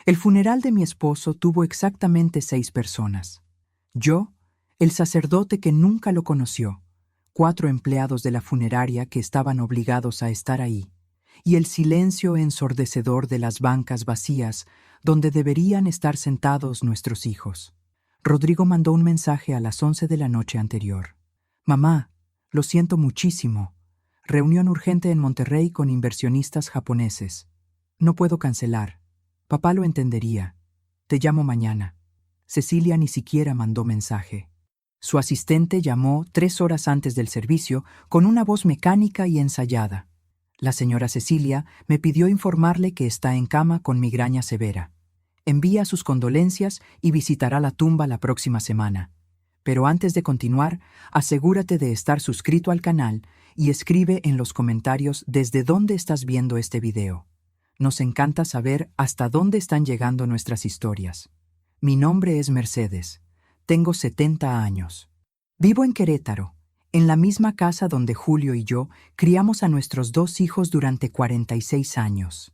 El funeral de mi esposo tuvo exactamente 6 personas. Yo, el sacerdote que nunca lo conoció, 4 empleados de la funeraria que estaban obligados a estar ahí, y el silencio ensordecedor de las bancas vacías donde deberían estar sentados nuestros hijos. Rodrigo mandó un mensaje a las 11 de la noche anterior. Mamá, lo siento muchísimo. Reunión urgente en Monterrey con inversionistas japoneses. No puedo cancelar. Papá lo entendería. Te llamo mañana. Cecilia ni siquiera mandó mensaje. Su asistente llamó 3 horas antes del servicio con una voz mecánica y ensayada. La señora Cecilia me pidió informarle que está en cama con migraña severa. Envía sus condolencias y visitará la tumba la próxima semana. Pero antes de continuar, asegúrate de estar suscrito al canal y escribe en los comentarios desde dónde estás viendo este video. Nos encanta saber hasta dónde están llegando nuestras historias. Mi nombre es Mercedes. Tengo 70 años. Vivo en Querétaro, en la misma casa donde Julio y yo criamos a nuestros 2 hijos durante 46 años.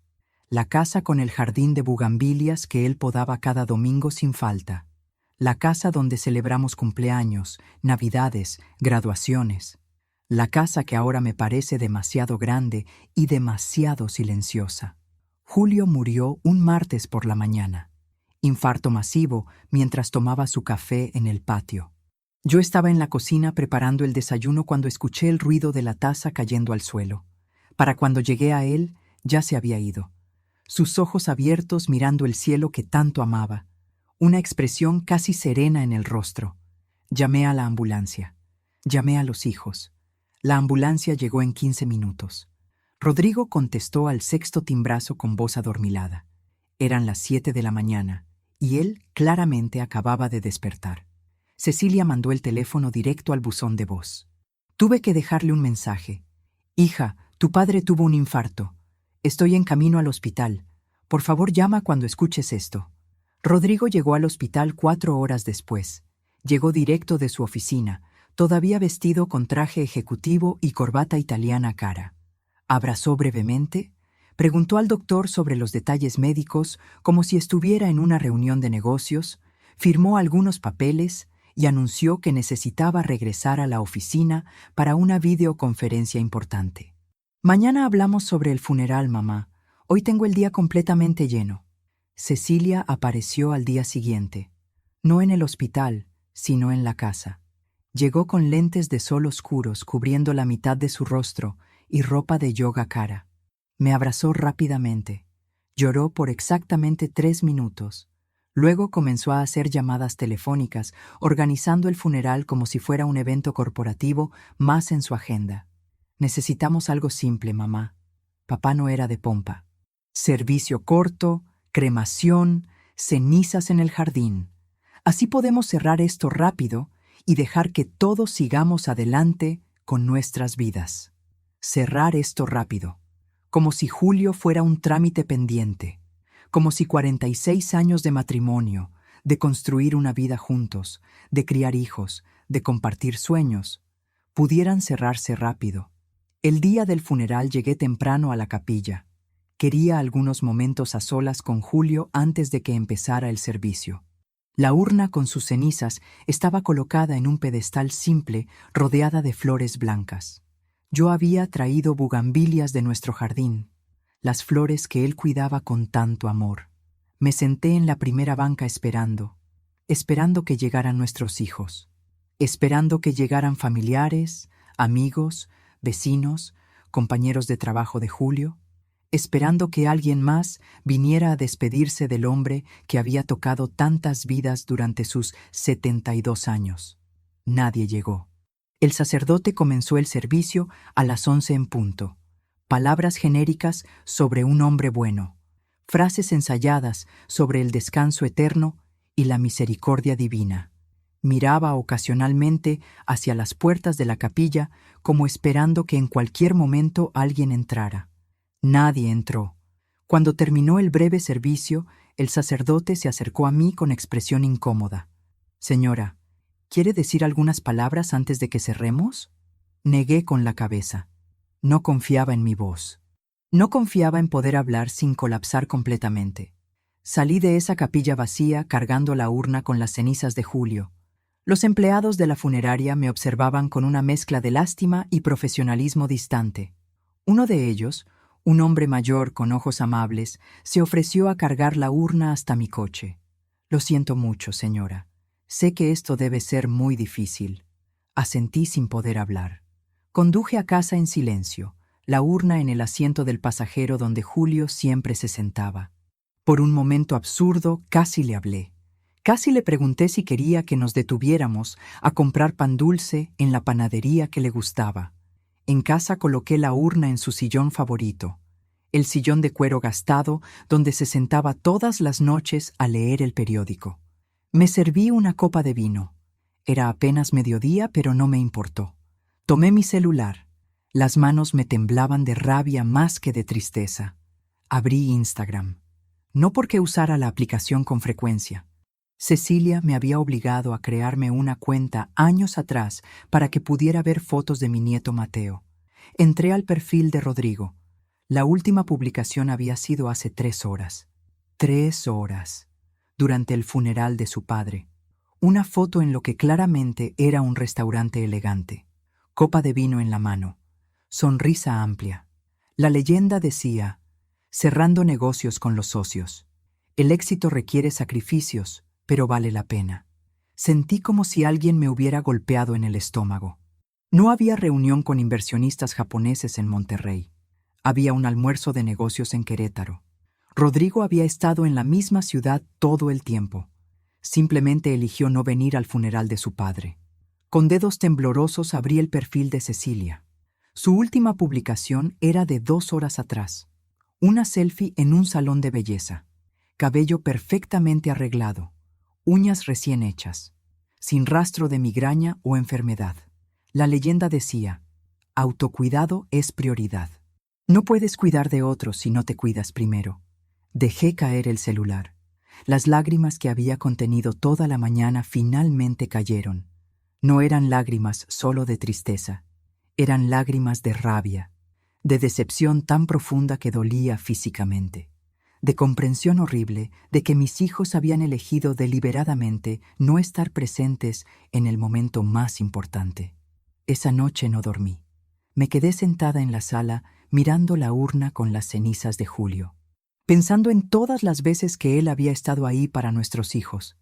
La casa con el jardín de bugambilias que él podaba cada domingo sin falta. La casa donde celebramos cumpleaños, navidades, graduaciones. La casa que ahora me parece demasiado grande y demasiado silenciosa. Julio murió un martes por la mañana. Infarto masivo mientras tomaba su café en el patio. Yo estaba en la cocina preparando el desayuno cuando escuché el ruido de la taza cayendo al suelo. Para cuando llegué a él, ya se había ido. Sus ojos abiertos mirando el cielo que tanto amaba. Una expresión casi serena en el rostro. Llamé a la ambulancia. Llamé a los hijos. La ambulancia llegó en 15 minutos. Rodrigo contestó al 6º timbrazo con voz adormilada. Eran las 7 de la mañana, y él claramente acababa de despertar. Cecilia mandó el teléfono directo al buzón de voz. Tuve que dejarle un mensaje. Hija, tu padre tuvo un infarto. Estoy en camino al hospital. Por favor, llama cuando escuches esto. Rodrigo llegó al hospital 4 horas después. Llegó directo de su oficina, todavía vestido con traje ejecutivo y corbata italiana cara. Abrazó brevemente, preguntó al doctor sobre los detalles médicos como si estuviera en una reunión de negocios, firmó algunos papeles y anunció que necesitaba regresar a la oficina para una videoconferencia importante. Mañana hablamos sobre el funeral, mamá. Hoy tengo el día completamente lleno. Cecilia apareció al día siguiente. No en el hospital, sino en la casa. Llegó con lentes de sol oscuros cubriendo la mitad de su rostro y ropa de yoga cara. Me abrazó rápidamente. Lloró por exactamente 3 minutos. Luego comenzó a hacer llamadas telefónicas, organizando el funeral como si fuera un evento corporativo más en su agenda. Necesitamos algo simple, mamá. Papá no era de pompa. Servicio corto, cremación, cenizas en el jardín. Así podemos cerrar esto rápido y dejar que todos sigamos adelante con nuestras vidas. Cerrar esto rápido, como si Julio fuera un trámite pendiente, como si 46 años de matrimonio, de construir una vida juntos, de criar hijos, de compartir sueños, pudieran cerrarse rápido. El día del funeral llegué temprano a la capilla. Quería algunos momentos a solas con Julio antes de que empezara el servicio. La urna con sus cenizas estaba colocada en un pedestal simple rodeada de flores blancas. Yo había traído bugambilias de nuestro jardín, las flores que él cuidaba con tanto amor. Me senté en la primera banca esperando que llegaran nuestros hijos, esperando que llegaran familiares, amigos, vecinos, compañeros de trabajo de Julio, esperando que alguien más viniera a despedirse del hombre que había tocado tantas vidas durante sus 72 años. Nadie llegó. El sacerdote comenzó el servicio a las 11 en punto. Palabras genéricas sobre un hombre bueno, frases ensayadas sobre el descanso eterno y la misericordia divina. Miraba ocasionalmente hacia las puertas de la capilla como esperando que en cualquier momento alguien entrara. Nadie entró. Cuando terminó el breve servicio, el sacerdote se acercó a mí con expresión incómoda. «Señora, ¿quiere decir algunas palabras antes de que cerremos?» Negué con la cabeza. No confiaba en mi voz. No confiaba en poder hablar sin colapsar completamente. Salí de esa capilla vacía cargando la urna con las cenizas de Julio. Los empleados de la funeraria me observaban con una mezcla de lástima y profesionalismo distante. Uno de ellos, un hombre mayor con ojos amables, se ofreció a cargar la urna hasta mi coche. Lo siento mucho, señora. Sé que esto debe ser muy difícil. Asentí sin poder hablar. Conduje a casa en silencio, la urna en el asiento del pasajero donde Julio siempre se sentaba. Por un momento absurdo, casi le hablé. Casi le pregunté si quería que nos detuviéramos a comprar pan dulce en la panadería que le gustaba. En casa coloqué la urna en su sillón favorito, el sillón de cuero gastado donde se sentaba todas las noches a leer el periódico. Me serví una copa de vino. Era apenas mediodía, pero no me importó. Tomé mi celular. Las manos me temblaban de rabia más que de tristeza. Abrí Instagram. No porque usara la aplicación con frecuencia. Cecilia me había obligado a crearme una cuenta años atrás para que pudiera ver fotos de mi nieto Mateo. Entré al perfil de Rodrigo. La última publicación había sido hace 3 horas. 3 horas. Durante el funeral de su padre. Una foto en lo que claramente era un restaurante elegante. Copa de vino en la mano. Sonrisa amplia. La leyenda decía: cerrando negocios con los socios. El éxito requiere sacrificios, pero vale la pena. Sentí como si alguien me hubiera golpeado en el estómago. No había reunión con inversionistas japoneses en Monterrey. Había un almuerzo de negocios en Querétaro. Rodrigo había estado en la misma ciudad todo el tiempo. Simplemente eligió no venir al funeral de su padre. Con dedos temblorosos abrí el perfil de Cecilia. Su última publicación era de 2 horas atrás. Una selfie en un salón de belleza. Cabello perfectamente arreglado. Uñas recién hechas. Sin rastro de migraña o enfermedad. La leyenda decía: autocuidado es prioridad. No puedes cuidar de otros si no te cuidas primero. Dejé caer el celular. Las lágrimas que había contenido toda la mañana finalmente cayeron. No eran lágrimas solo de tristeza. Eran lágrimas de rabia, de decepción tan profunda que dolía físicamente, de comprensión horrible de que mis hijos habían elegido deliberadamente no estar presentes en el momento más importante. Esa noche no dormí. Me quedé sentada en la sala mirando la urna con las cenizas de Julio, pensando en todas las veces que él había estado ahí para nuestros hijos,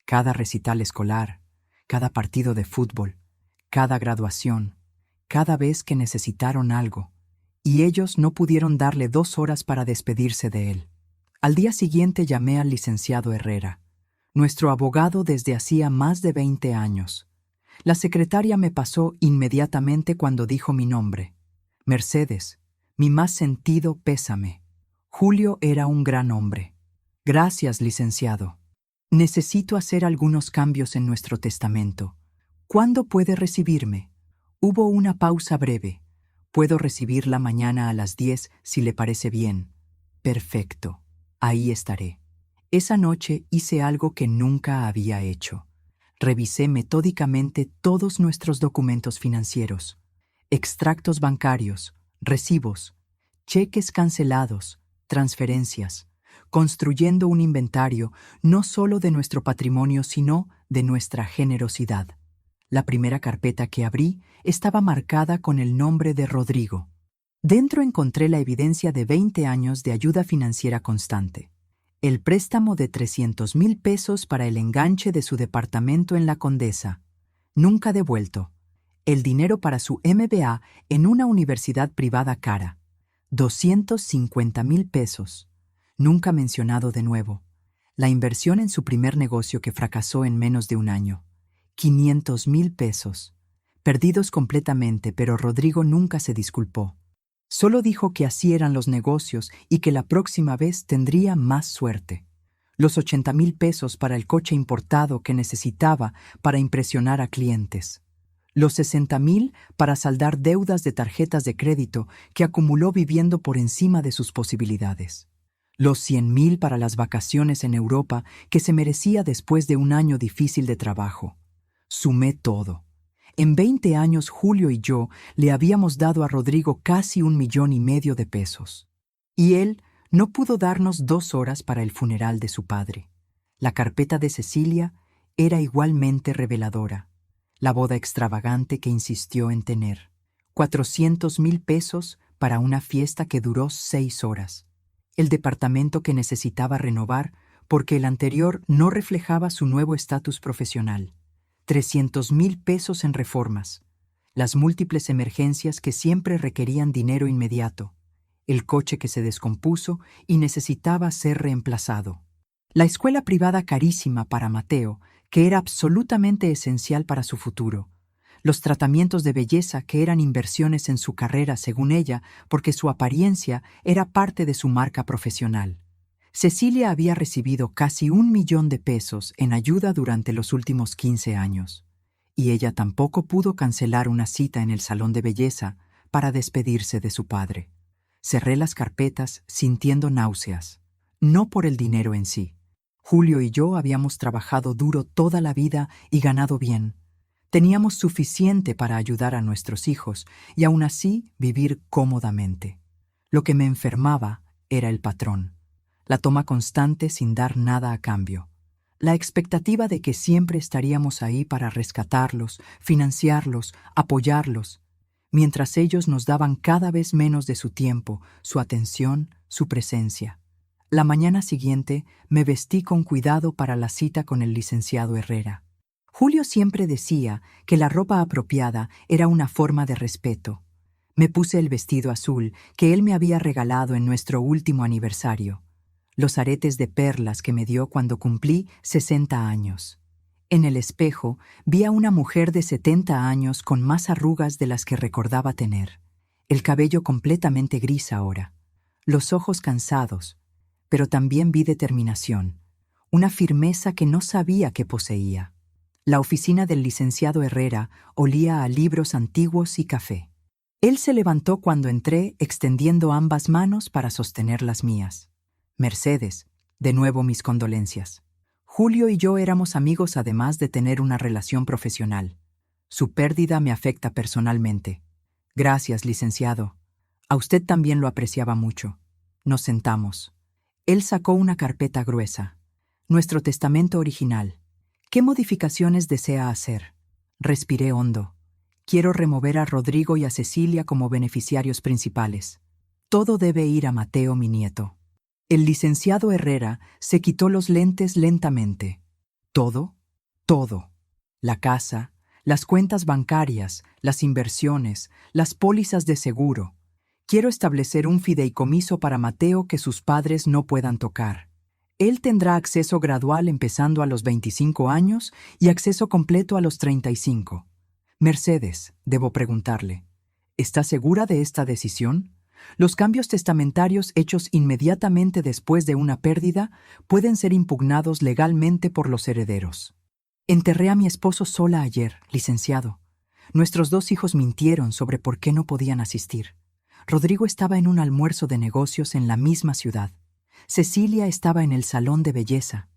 cada recital escolar, cada partido de fútbol, cada graduación, cada vez que necesitaron algo, y ellos no pudieron darle 2 horas para despedirse de él. Al día siguiente llamé al licenciado Herrera, nuestro abogado desde hacía más de 20 años. La secretaria me pasó inmediatamente cuando dijo mi nombre. Mercedes, mi más sentido pésame. Julio era un gran hombre. Gracias, licenciado. Necesito hacer algunos cambios en nuestro testamento. ¿Cuándo puede recibirme? Hubo una pausa breve. Puedo recibirla mañana a las 10 si le parece bien. Perfecto. Ahí estaré. Esa noche hice algo que nunca había hecho. Revisé metódicamente todos nuestros documentos financieros, extractos bancarios, recibos, cheques cancelados, transferencias, construyendo un inventario no solo de nuestro patrimonio, sino de nuestra generosidad. La primera carpeta que abrí estaba marcada con el nombre de Rodrigo. Dentro encontré la evidencia de 20 años de ayuda financiera constante. El préstamo de 300,000 pesos para el enganche de su departamento en La Condesa, nunca devuelto. El dinero para su MBA en una universidad privada cara, 250,000 pesos, nunca mencionado de nuevo. La inversión en su primer negocio que fracasó en menos de un año, 500,000 pesos, perdidos completamente, pero Rodrigo nunca se disculpó. Solo dijo que así eran los negocios y que la próxima vez tendría más suerte. Los 80,000 pesos para el coche importado que necesitaba para impresionar a clientes. Los 60,000 para saldar deudas de tarjetas de crédito que acumuló viviendo por encima de sus posibilidades. Los 100,000 para las vacaciones en Europa que se merecía después de un año difícil de trabajo. Sumé todo. En 20 años Julio y yo le habíamos dado a Rodrigo casi 1,5 millones de pesos. Y él No pudo darnos 2 horas para el funeral de su padre. La carpeta de Cecilia era igualmente reveladora. La boda extravagante que insistió en tener. 400,000 pesos para una fiesta que duró 6 horas. El departamento que necesitaba renovar porque el anterior no reflejaba su nuevo estatus profesional. 300,000 pesos en reformas. Las múltiples emergencias que siempre requerían dinero inmediato. El coche que se descompuso y necesitaba ser reemplazado. La escuela privada carísima para Mateo, que era absolutamente esencial para su futuro. Los tratamientos de belleza que eran inversiones en su carrera, según ella, porque su apariencia era parte de su marca profesional. Cecilia había recibido casi 1 millón de pesos en ayuda durante los últimos 15 años, y ella tampoco pudo cancelar una cita en el salón de belleza para despedirse de su padre. Cerré las carpetas sintiendo náuseas, no por el dinero en sí. Julio y yo habíamos trabajado duro toda la vida y ganado bien. Teníamos suficiente para ayudar a nuestros hijos y aún así vivir cómodamente. Lo que me enfermaba era el patrón. La toma constante sin dar nada a cambio. La expectativa de que siempre estaríamos ahí para rescatarlos, financiarlos, apoyarlos, mientras ellos nos daban cada vez menos de su tiempo, su atención, su presencia. La mañana siguiente me vestí con cuidado para la cita con el licenciado Herrera. Julio siempre decía que la ropa apropiada era una forma de respeto. Me puse el vestido azul que él me había regalado en nuestro último aniversario. Los aretes de perlas que me dio cuando cumplí 60 años. En el espejo vi a una mujer de 70 años con más arrugas de las que recordaba tener. El cabello completamente gris ahora. Los ojos cansados, pero también vi determinación, una firmeza que no sabía que poseía. La oficina del licenciado Herrera olía a libros antiguos y café. Él se levantó cuando entré, extendiendo ambas manos para sostener las mías. Mercedes, de nuevo mis condolencias. Julio y yo éramos amigos además de tener una relación profesional. Su pérdida me afecta personalmente. Gracias, licenciado. A usted también lo apreciaba mucho. Nos sentamos. Él sacó una carpeta gruesa. Nuestro testamento original. ¿Qué modificaciones desea hacer? Respiré hondo. Quiero remover a Rodrigo y a Cecilia como beneficiarios principales. Todo debe ir a Mateo, mi nieto. El licenciado Herrera se quitó los lentes lentamente. ¿Todo? Todo. La casa, las cuentas bancarias, las inversiones, las pólizas de seguro. Quiero establecer un fideicomiso para Mateo que sus padres no puedan tocar. Él tendrá acceso gradual empezando a los 25 años y acceso completo a los 35. Mercedes, debo preguntarle, ¿está segura de esta decisión? Los cambios testamentarios hechos inmediatamente después de una pérdida pueden ser impugnados legalmente por los herederos. Enterré a mi esposo sola ayer, licenciado. Nuestros 2 hijos mintieron sobre por qué no podían asistir. Rodrigo estaba en un almuerzo de negocios en la misma ciudad. Cecilia estaba en el salón de belleza.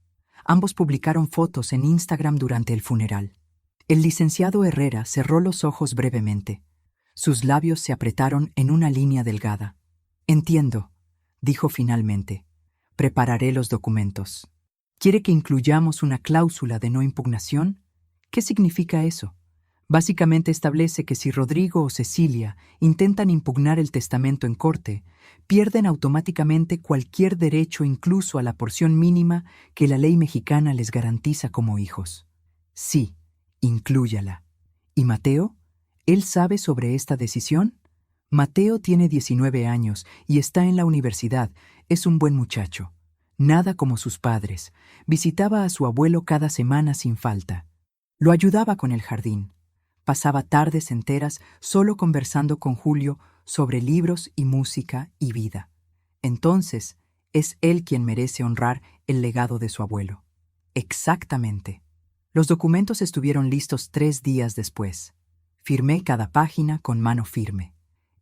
Ambos publicaron fotos en Instagram durante el funeral. El licenciado Herrera cerró los ojos brevemente. Sus labios se apretaron en una línea delgada. Entiendo, dijo finalmente. Prepararé los documentos. ¿Quiere que incluyamos una cláusula de no impugnación? ¿Qué significa eso? Básicamente establece que si Rodrigo o Cecilia intentan impugnar el testamento en corte, pierden automáticamente cualquier derecho incluso a la porción mínima que la ley mexicana les garantiza como hijos. Sí, inclúyala. ¿Y Mateo? ¿Él sabe sobre esta decisión? Mateo tiene 19 años y está en la universidad. Es un buen muchacho. Nada como sus padres. Visitaba a su abuelo cada semana sin falta. Lo ayudaba con el jardín. Pasaba tardes enteras solo conversando con Julio sobre libros y música y vida. Entonces, es él quien merece honrar el legado de su abuelo. Exactamente. Los documentos estuvieron listos 3 días después. Firmé cada página con mano firme.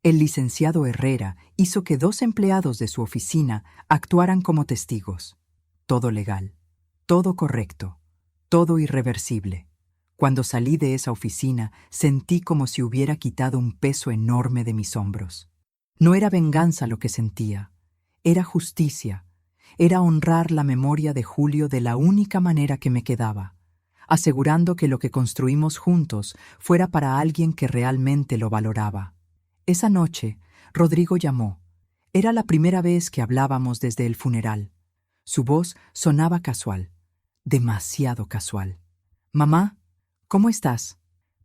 El licenciado Herrera hizo que 2 empleados de su oficina actuaran como testigos. Todo legal, todo correcto, todo irreversible. Cuando salí de esa oficina, sentí como si hubiera quitado un peso enorme de mis hombros. No era venganza lo que sentía. Era justicia. Era honrar la memoria de Julio de la única manera que me quedaba, asegurando que lo que construimos juntos fuera para alguien que realmente lo valoraba. Esa noche, Rodrigo llamó. Era la primera vez que hablábamos desde el funeral. Su voz sonaba casual, demasiado casual. «Mamá, ¿cómo estás?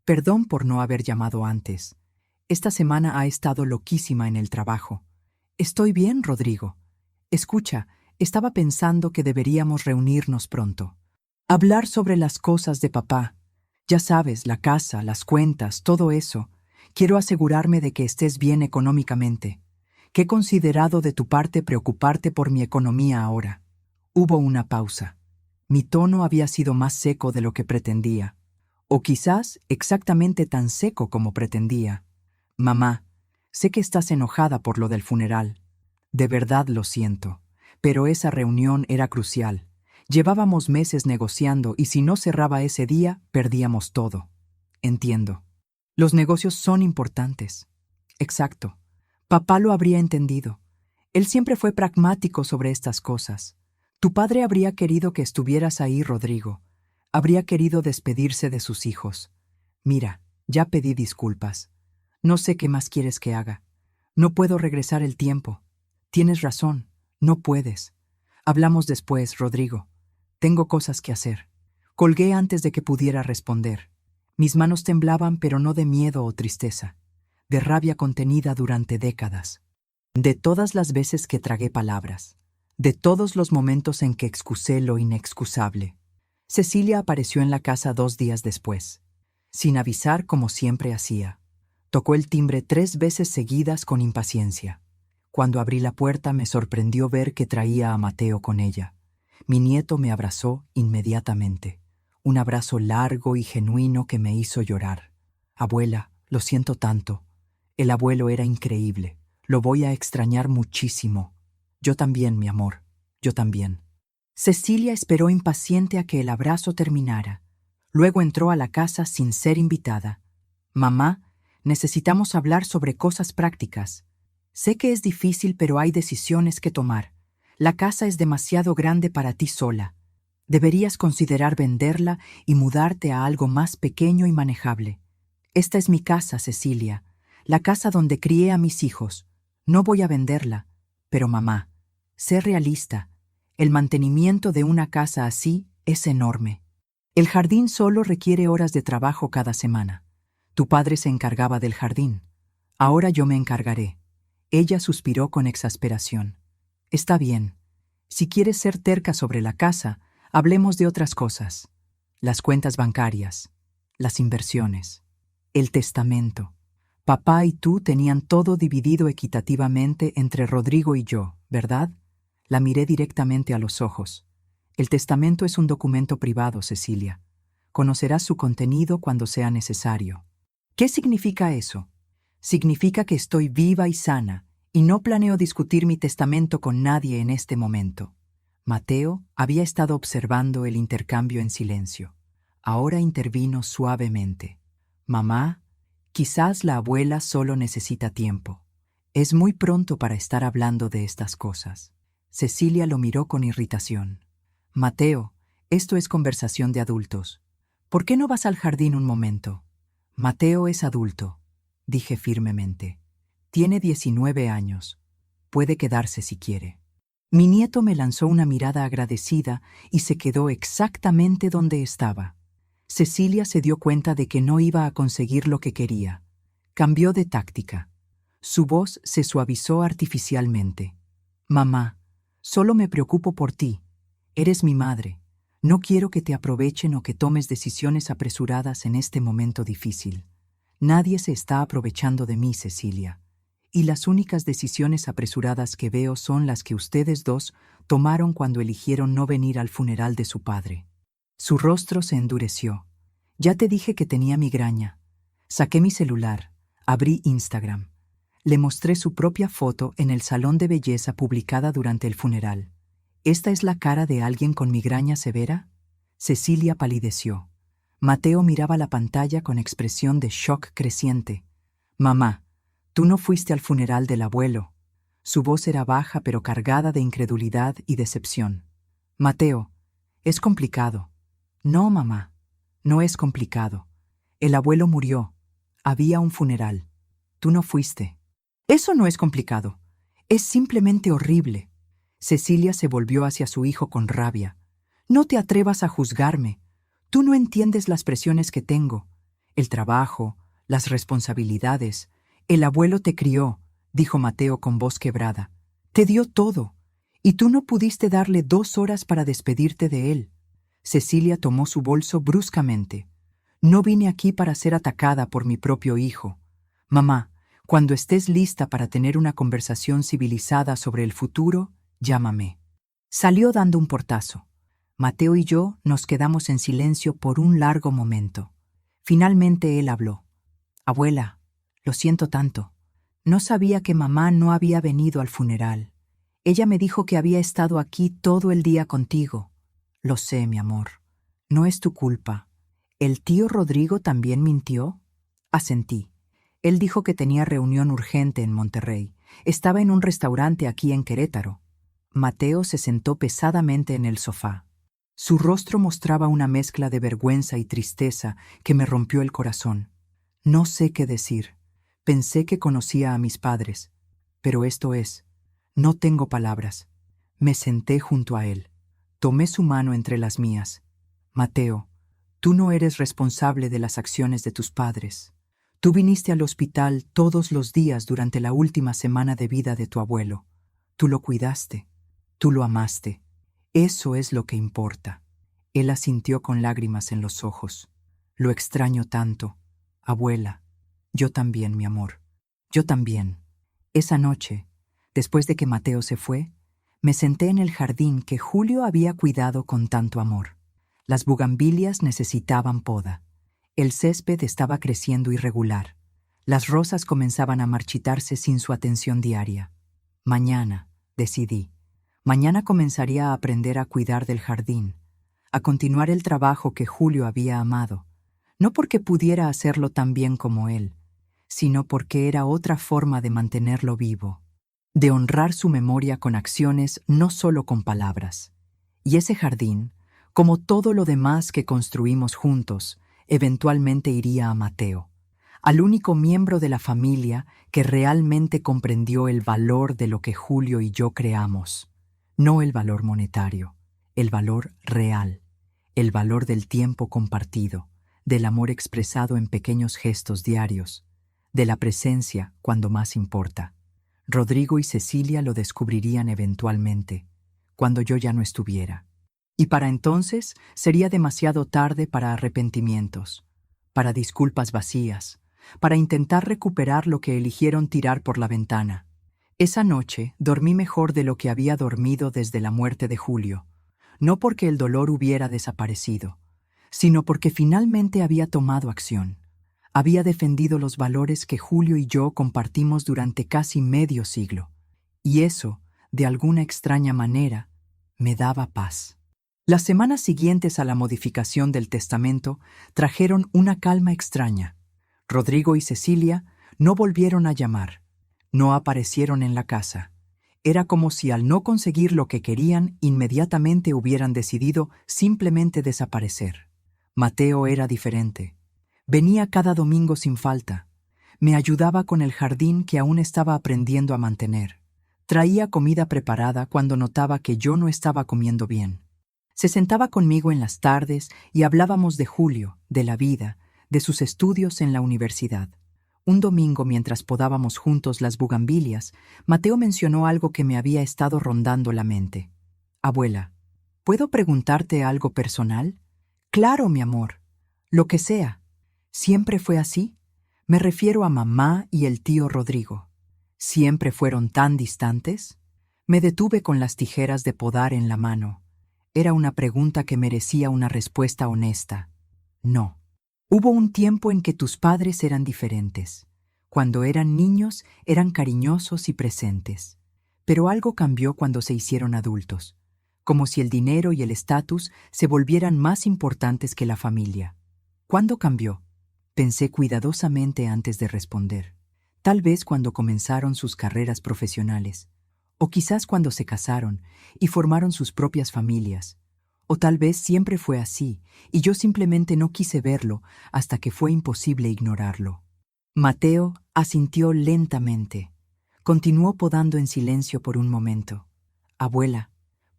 Perdón por no haber llamado antes. Esta semana ha estado loquísima en el trabajo». «Estoy bien, Rodrigo. Escucha, estaba pensando que deberíamos reunirnos pronto. Hablar sobre las cosas de papá. Ya sabes, la casa, las cuentas, todo eso. Quiero asegurarme de que estés bien económicamente. ¿Qué he considerado de tu parte preocuparte por mi economía ahora?» Hubo una pausa. Mi tono había sido más seco de lo que pretendía. O quizás exactamente tan seco como pretendía. «Mamá, sé que estás enojada por lo del funeral. De verdad lo siento. Pero esa reunión era crucial. Llevábamos meses negociando y si no cerraba ese día, perdíamos todo. Entiendo. Los negocios son importantes». Exacto. Papá lo habría entendido. Él siempre fue pragmático sobre estas cosas. Tu padre habría querido que estuvieras ahí, Rodrigo. Habría querido despedirse de sus hijos. Mira, ya pedí disculpas. No sé qué más quieres que haga. No puedo regresar el tiempo. Tienes razón, no puedes. Hablamos después, Rodrigo. Tengo cosas que hacer. Colgué antes de que pudiera responder. Mis manos temblaban, pero no de miedo o tristeza, de rabia contenida durante décadas. De todas las veces que tragué palabras, de todos los momentos en que excusé lo inexcusable. Cecilia apareció en la casa 2 días después, sin avisar como siempre hacía. Tocó el timbre 3 veces seguidas con impaciencia. Cuando abrí la puerta me sorprendió ver que traía a Mateo con ella. Mi nieto me abrazó inmediatamente. Un abrazo largo y genuino que me hizo llorar. «Abuela, lo siento tanto. El abuelo era increíble. Lo voy a extrañar muchísimo». «Yo también, mi amor. Yo también». Cecilia esperó impaciente a que el abrazo terminara. Luego entró a la casa sin ser invitada. «Mamá, necesitamos hablar sobre cosas prácticas. Sé que es difícil, pero hay decisiones que tomar. La casa es demasiado grande para ti sola. Deberías considerar venderla y mudarte a algo más pequeño y manejable. Esta es mi casa, Cecilia, la casa donde crié a mis hijos. No voy a venderla. Pero mamá, sé realista. El mantenimiento de una casa así es enorme. El jardín solo requiere horas de trabajo cada semana. Tu padre se encargaba del jardín. Ahora yo me encargaré». Ella suspiró con exasperación. «Está bien. Si quieres ser terca sobre la casa, hablemos de otras cosas. Las cuentas bancarias, las inversiones, el testamento. Papá y tú tenían todo dividido equitativamente entre Rodrigo y yo, ¿verdad?» La miré directamente a los ojos. «El testamento es un documento privado, Cecilia. Conocerás su contenido cuando sea necesario». «¿Qué significa eso?» «Significa que estoy viva y sana, y no planeo discutir mi testamento con nadie en este momento». Mateo había estado observando el intercambio en silencio. Ahora intervino suavemente. «Mamá, quizás la abuela solo necesita tiempo. Es muy pronto para estar hablando de estas cosas». Cecilia lo miró con irritación. «Mateo, esto es conversación de adultos. ¿Por qué no vas al jardín un momento?» «Mateo es adulto», dije firmemente. «Tiene 19 años. Puede quedarse si quiere». Mi nieto me lanzó una mirada agradecida y se quedó exactamente donde estaba. Cecilia se dio cuenta de que no iba a conseguir lo que quería. Cambió de táctica. Su voz se suavizó artificialmente. «Mamá, solo me preocupo por ti. Eres mi madre. No quiero que te aprovechen o que tomes decisiones apresuradas en este momento difícil. Nadie se está aprovechando de mí, Cecilia. Y las únicas decisiones apresuradas que veo son las que ustedes dos tomaron cuando eligieron no venir al funeral de su padre». Su rostro se endureció. «Ya te dije que tenía migraña. Saqué mi celular, abrí Instagram. Le mostré su propia foto en el salón de belleza publicada durante el funeral. ¿Esta es la cara de alguien con migraña severa?» Cecilia palideció. Mateo miraba la pantalla con expresión de shock creciente. «Mamá, tú no fuiste al funeral del abuelo». Su voz era baja pero cargada de incredulidad y decepción. Mateo, es complicado. No, mamá, no es complicado. El abuelo murió. Había un funeral. Tú no fuiste. Eso no es complicado. Es simplemente horrible. Cecilia se volvió hacia su hijo con rabia. No te atrevas a juzgarme. Tú no entiendes las presiones que tengo. El trabajo, las responsabilidades. El abuelo te crió, dijo Mateo con voz quebrada. Te dio todo. Y tú no pudiste darle 2 horas para despedirte de él. Cecilia tomó su bolso bruscamente. No vine aquí para ser atacada por mi propio hijo. Mamá, cuando estés lista para tener una conversación civilizada sobre el futuro, llámame. Salió dando un portazo. Mateo y yo nos quedamos en silencio por un largo momento. Finalmente él habló. Abuela, lo siento tanto. No sabía que mamá no había venido al funeral. Ella me dijo que había estado aquí todo el día contigo. Lo sé, mi amor. No es tu culpa. ¿El tío Rodrigo también mintió? Asentí. Él dijo que tenía reunión urgente en Monterrey. Estaba en un restaurante aquí en Querétaro. Mateo se sentó pesadamente en el sofá. Su rostro mostraba una mezcla de vergüenza y tristeza que me rompió el corazón. No sé qué decir. Pensé que conocía a mis padres. Pero esto es. No tengo palabras. Me senté junto a él. Tomé su mano entre las mías. Mateo, tú no eres responsable de las acciones de tus padres. Tú viniste al hospital todos los días durante la última semana de vida de tu abuelo. Tú lo cuidaste. Tú lo amaste. Eso es lo que importa. Él asintió con lágrimas en los ojos. Lo extraño tanto. Abuela. Yo también, mi amor. Yo también. Esa noche, después de que Mateo se fue, me senté en el jardín que Julio había cuidado con tanto amor. Las bugambilias necesitaban poda. El césped estaba creciendo irregular. Las rosas comenzaban a marchitarse sin su atención diaria. Mañana, decidí. Mañana comenzaría a aprender a cuidar del jardín, a continuar el trabajo que Julio había amado, no porque pudiera hacerlo tan bien como él, sino porque era otra forma de mantenerlo vivo, de honrar su memoria con acciones, no solo con palabras. Y ese jardín, como todo lo demás que construimos juntos, eventualmente iría a Mateo, al único miembro de la familia que realmente comprendió el valor de lo que Julio y yo creamos. No el valor monetario, el valor real, el valor del tiempo compartido, del amor expresado en pequeños gestos diarios, de la presencia cuando más importa. Rodrigo y Cecilia lo descubrirían eventualmente, cuando yo ya no estuviera. Y para entonces sería demasiado tarde para arrepentimientos, para disculpas vacías, para intentar recuperar lo que eligieron tirar por la ventana. Esa noche dormí mejor de lo que había dormido desde la muerte de Julio, no porque el dolor hubiera desaparecido, sino porque finalmente había tomado acción. Había defendido los valores que Julio y yo compartimos durante casi medio siglo, y eso, de alguna extraña manera, me daba paz. Las semanas siguientes a la modificación del testamento trajeron una calma extraña. Rodrigo y Cecilia no volvieron a llamar. No aparecieron en la casa. Era como si al no conseguir lo que querían, inmediatamente hubieran decidido simplemente desaparecer. Mateo era diferente. Venía cada domingo sin falta. Me ayudaba con el jardín que aún estaba aprendiendo a mantener. Traía comida preparada cuando notaba que yo no estaba comiendo bien. Se sentaba conmigo en las tardes y hablábamos de Julio, de la vida, de sus estudios en la universidad. Un domingo, mientras podábamos juntos las bugambilias, Mateo mencionó algo que me había estado rondando la mente. Abuela, ¿puedo preguntarte algo personal? Claro, mi amor. Lo que sea. ¿Siempre fue así? Me refiero a mamá y el tío Rodrigo. ¿Siempre fueron tan distantes? Me detuve con las tijeras de podar en la mano. Era una pregunta que merecía una respuesta honesta. No. Hubo un tiempo en que tus padres eran diferentes. Cuando eran niños, eran cariñosos y presentes. Pero algo cambió cuando se hicieron adultos, como si el dinero y el estatus se volvieran más importantes que la familia. ¿Cuándo cambió? Pensé cuidadosamente antes de responder. Tal vez cuando comenzaron sus carreras profesionales. O quizás cuando se casaron y formaron sus propias familias. O tal vez siempre fue así, y yo simplemente no quise verlo hasta que fue imposible ignorarlo. Mateo asintió lentamente. Continuó podando en silencio por un momento. Abuela,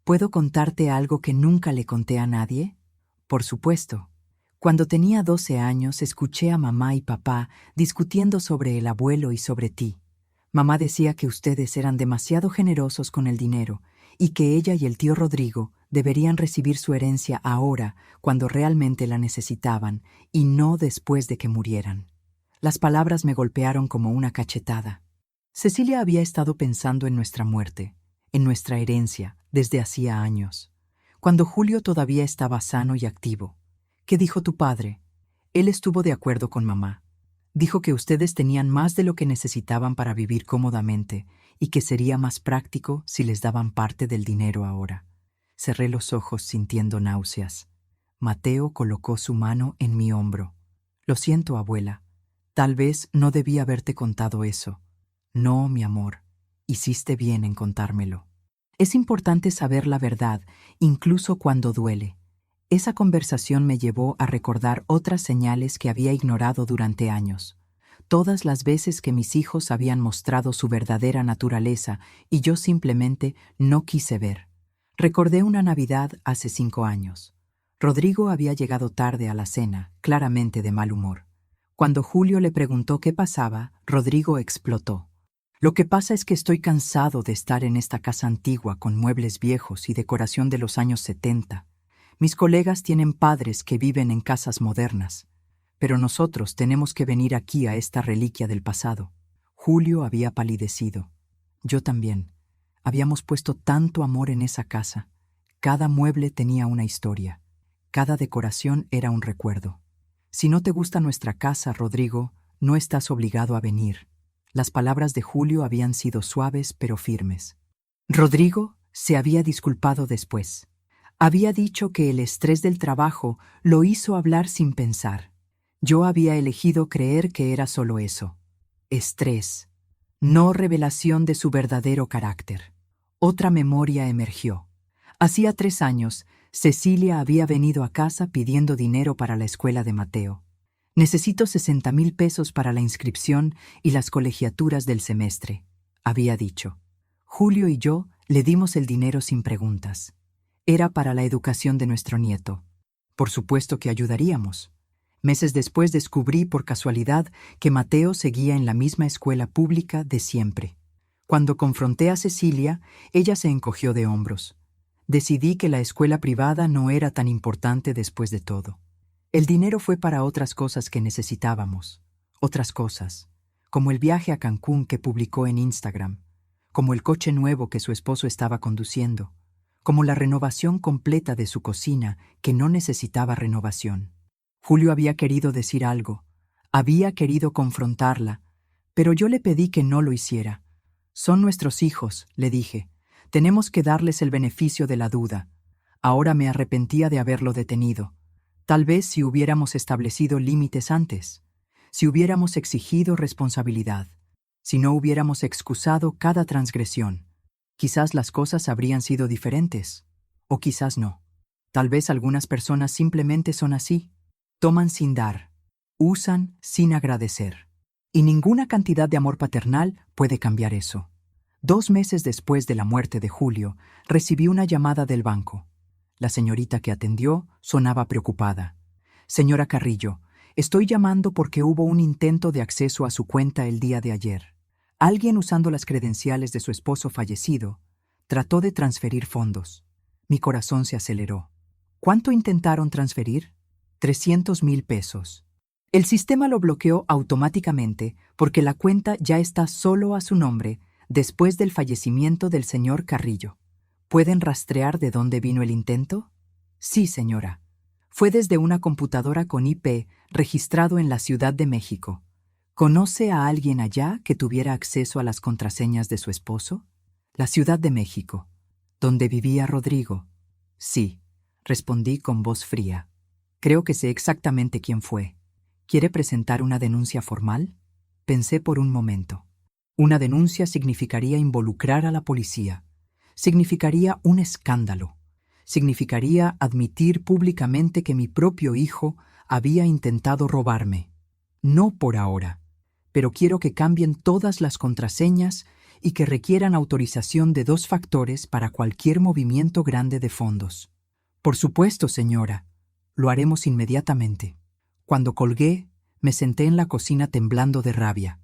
¿puedo contarte algo que nunca le conté a nadie? Por supuesto. Cuando tenía 12 años, escuché a mamá y papá discutiendo sobre el abuelo y sobre ti. Mamá decía que ustedes eran demasiado generosos con el dinero y que ella y el tío Rodrigo deberían recibir su herencia ahora, cuando realmente la necesitaban, y no después de que murieran. Las palabras me golpearon como una cachetada. Cecilia había estado pensando en nuestra muerte, en nuestra herencia, desde hacía años, cuando Julio todavía estaba sano y activo. ¿Qué dijo tu padre? Él estuvo de acuerdo con mamá. Dijo que ustedes tenían más de lo que necesitaban para vivir cómodamente y que sería más práctico si les daban parte del dinero ahora. Cerré los ojos sintiendo náuseas. Mateo colocó su mano en mi hombro. Lo siento, abuela. Tal vez no debí haberte contado eso. No, mi amor. Hiciste bien en contármelo. Es importante saber la verdad, incluso cuando duele. Esa conversación me llevó a recordar otras señales que había ignorado durante años. Todas las veces que mis hijos habían mostrado su verdadera naturaleza y yo simplemente no quise ver. Recordé una Navidad hace 5 años. Rodrigo había llegado tarde a la cena, claramente de mal humor. Cuando Julio le preguntó qué pasaba, Rodrigo explotó. Lo que pasa es que estoy cansado de estar en esta casa antigua con muebles viejos y decoración de los años 70. Mis colegas tienen padres que viven en casas modernas, pero nosotros tenemos que venir aquí a esta reliquia del pasado. Julio había palidecido. Yo también. Habíamos puesto tanto amor en esa casa. Cada mueble tenía una historia. Cada decoración era un recuerdo. Si no te gusta nuestra casa, Rodrigo, no estás obligado a venir. Las palabras de Julio habían sido suaves pero firmes. Rodrigo se había disculpado después. Había dicho que el estrés del trabajo lo hizo hablar sin pensar. Yo había elegido creer que era solo eso. Estrés, no revelación de su verdadero carácter. Otra memoria emergió. Hacía 3 años, Cecilia había venido a casa pidiendo dinero para la escuela de Mateo. Necesito 60,000 pesos para la inscripción y las colegiaturas del semestre, había dicho. Julio y yo le dimos el dinero sin preguntas. Era para la educación de nuestro nieto. Por supuesto que ayudaríamos. Meses después descubrí por casualidad que Mateo seguía en la misma escuela pública de siempre. Cuando confronté a Cecilia, ella se encogió de hombros. Decidí que la escuela privada no era tan importante después de todo. El dinero fue para otras cosas que necesitábamos. Otras cosas, como el viaje a Cancún que publicó en Instagram, como el coche nuevo que su esposo estaba conduciendo, como la renovación completa de su cocina que no necesitaba renovación. Julio había querido decir algo, había querido confrontarla, pero yo le pedí que no lo hiciera. Son nuestros hijos, le dije. Tenemos que darles el beneficio de la duda. Ahora me arrepentía de haberlo detenido. Tal vez si hubiéramos establecido límites antes, si hubiéramos exigido responsabilidad, si no hubiéramos excusado cada transgresión. Quizás las cosas habrían sido diferentes, o quizás no. Tal vez algunas personas simplemente son así. Toman sin dar, usan sin agradecer. Y ninguna cantidad de amor paternal puede cambiar eso. 2 meses después de la muerte de Julio, recibí una llamada del banco. La señorita que atendió sonaba preocupada. Señora Carrillo, estoy llamando porque hubo un intento de acceso a su cuenta el día de ayer. Alguien usando las credenciales de su esposo fallecido trató de transferir fondos. Mi corazón se aceleró. ¿Cuánto intentaron transferir? 300,000 pesos. El sistema lo bloqueó automáticamente porque la cuenta ya está solo a su nombre después del fallecimiento del señor Carrillo. ¿Pueden rastrear de dónde vino el intento? Sí, señora. Fue desde una computadora con IP registrado en la Ciudad de México. ¿Conoce a alguien allá que tuviera acceso a las contraseñas de su esposo? La Ciudad de México. ¿Donde vivía Rodrigo? Sí, respondí con voz fría. Creo que sé exactamente quién fue. ¿Quiere presentar una denuncia formal? Pensé por un momento. Una denuncia significaría involucrar a la policía. Significaría un escándalo. Significaría admitir públicamente que mi propio hijo había intentado robarme. No por ahora, pero quiero que cambien todas las contraseñas y que requieran autorización de 2 factores para cualquier movimiento grande de fondos. Por supuesto, señora. Lo haremos inmediatamente. Cuando colgué, me senté en la cocina temblando de rabia.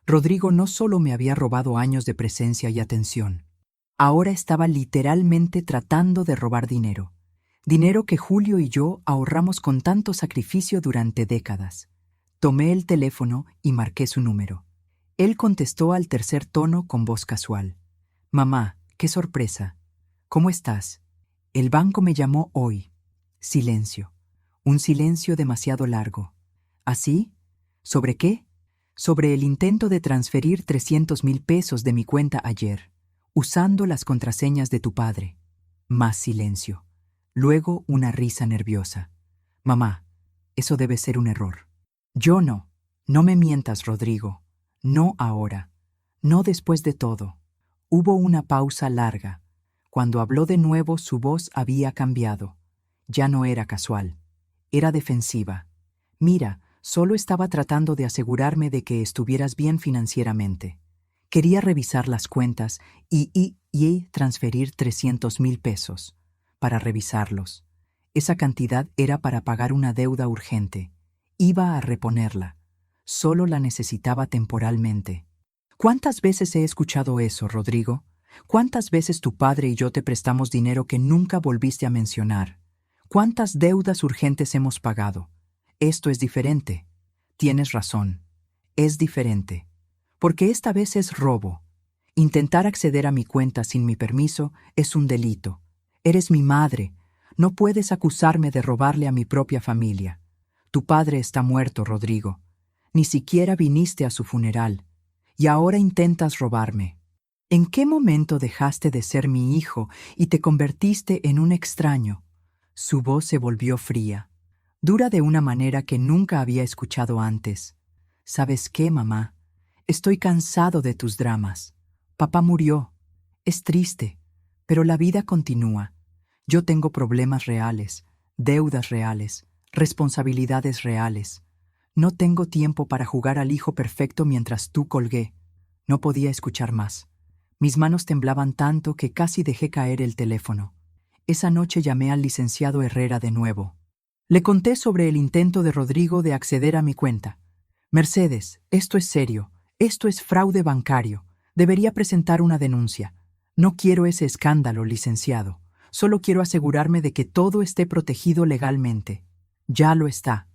Rodrigo no solo me había robado años de presencia y atención. Ahora estaba literalmente tratando de robar dinero. Dinero que Julio y yo ahorramos con tanto sacrificio durante décadas. Tomé el teléfono y marqué su número. Él contestó al tercer tono con voz casual. «Mamá, qué sorpresa. ¿Cómo estás? El banco me llamó hoy». Silencio. Un silencio demasiado largo. ¿Así? ¿Sobre qué? Sobre el intento de transferir 300,000 pesos de mi cuenta ayer, usando las contraseñas de tu padre. Más silencio. Luego una risa nerviosa. Mamá, eso debe ser un error. Yo no. No me mientas, Rodrigo. No ahora. No después de todo. Hubo una pausa larga. Cuando habló de nuevo, su voz había cambiado. Ya no era casual. Era defensiva. Mira, solo estaba tratando de asegurarme de que estuvieras bien financieramente. Quería revisar las cuentas y transferir 300,000 pesos. Para revisarlos. Esa cantidad era para pagar una deuda urgente. Iba a reponerla. Solo la necesitaba temporalmente. ¿Cuántas veces he escuchado eso, Rodrigo? ¿Cuántas veces tu padre y yo te prestamos dinero que nunca volviste a mencionar? ¿Cuántas deudas urgentes hemos pagado? Esto es diferente. Tienes razón. Es diferente. Porque esta vez es robo. Intentar acceder a mi cuenta sin mi permiso es un delito. Eres mi madre. No puedes acusarme de robarle a mi propia familia. Tu padre está muerto, Rodrigo. Ni siquiera viniste a su funeral. Y ahora intentas robarme. ¿En qué momento dejaste de ser mi hijo y te convertiste en un extraño? Su voz se volvió fría, dura de una manera que nunca había escuchado antes. ¿Sabes qué, mamá? Estoy cansado de tus dramas. Papá murió. Es triste, pero la vida continúa. Yo tengo problemas reales, deudas reales, responsabilidades reales. No tengo tiempo para jugar al hijo perfecto mientras tú colgué. No podía escuchar más. Mis manos temblaban tanto que casi dejé caer el teléfono. Esa noche llamé al licenciado Herrera de nuevo. Le conté sobre el intento de Rodrigo de acceder a mi cuenta. Mercedes, esto es serio. Esto es fraude bancario. Debería presentar una denuncia. No quiero ese escándalo, licenciado. Solo quiero asegurarme de que todo esté protegido legalmente. Ya lo está.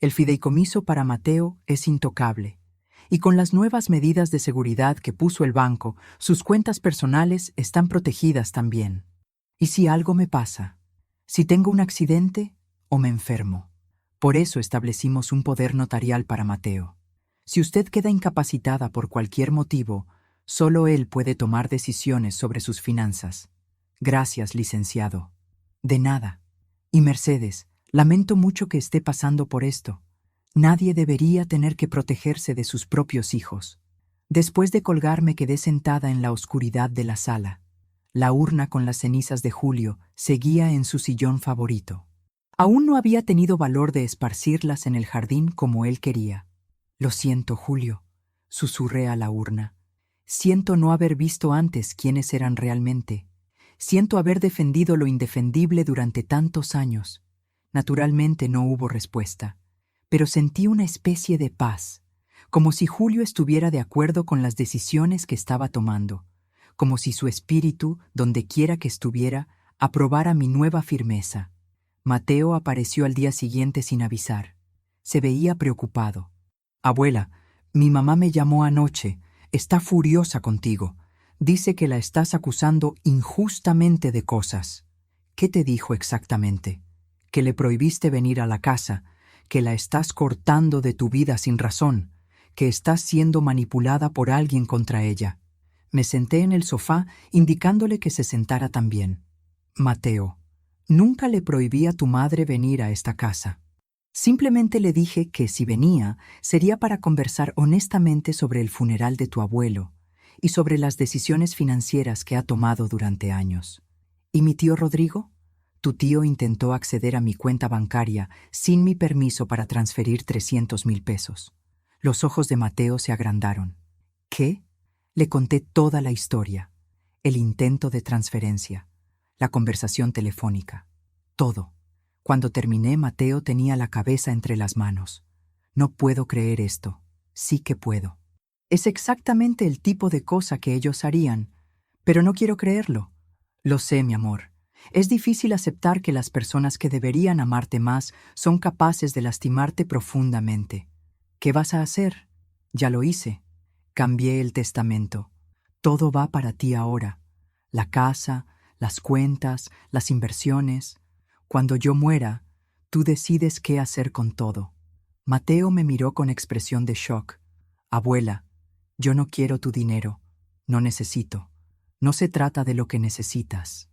El fideicomiso para Mateo es intocable. Y con las nuevas medidas de seguridad que puso el banco, sus cuentas personales están protegidas también. ¿Y si algo me pasa? ¿Si tengo un accidente o me enfermo? Por eso establecimos un poder notarial para Mateo. Si usted queda incapacitada por cualquier motivo, solo él puede tomar decisiones sobre sus finanzas. Gracias, licenciado. De nada. Y Mercedes, lamento mucho que esté pasando por esto. Nadie debería tener que protegerse de sus propios hijos. Después de colgar me quedé sentada en la oscuridad de la sala. La urna con las cenizas de Julio seguía en su sillón favorito. Aún no había tenido valor de esparcirlas en el jardín como él quería. Lo siento, Julio, susurré a la urna. Siento no haber visto antes quiénes eran realmente. Siento haber defendido lo indefendible durante tantos años. Naturalmente no hubo respuesta, pero sentí una especie de paz, como si Julio estuviera de acuerdo con las decisiones que estaba tomando, como si su espíritu, donde quiera que estuviera, aprobara mi nueva firmeza. Mateo apareció al día siguiente sin avisar. Se veía preocupado. Abuela, mi mamá me llamó anoche. Está furiosa contigo. Dice que la estás acusando injustamente de cosas. ¿Qué te dijo exactamente? Que le prohibiste venir a la casa, que la estás cortando de tu vida sin razón, que estás siendo manipulada por alguien contra ella. Me senté en el sofá indicándole que se sentara también. Mateo, nunca le prohibí a tu madre venir a esta casa. Simplemente le dije que si venía, sería para conversar honestamente sobre el funeral de tu abuelo, y sobre las decisiones financieras que ha tomado durante años. ¿Y mi tío Rodrigo? Tu tío intentó acceder a mi cuenta bancaria sin mi permiso para transferir 300,000 pesos. Los ojos de Mateo se agrandaron. ¿Qué? Le conté toda la historia. El intento de transferencia, la conversación telefónica, todo. Cuando terminé, Mateo tenía la cabeza entre las manos. No puedo creer esto. Sí que puedo. Es exactamente el tipo de cosa que ellos harían, pero no quiero creerlo. Lo sé, mi amor. Es difícil aceptar que las personas que deberían amarte más son capaces de lastimarte profundamente. ¿Qué vas a hacer? Ya lo hice. Cambié el testamento. Todo va para ti ahora. La casa, las cuentas, las inversiones. Cuando yo muera, tú decides qué hacer con todo. Mateo me miró con expresión de shock. Abuela, yo no quiero tu dinero. No necesito. No se trata de lo que necesitas.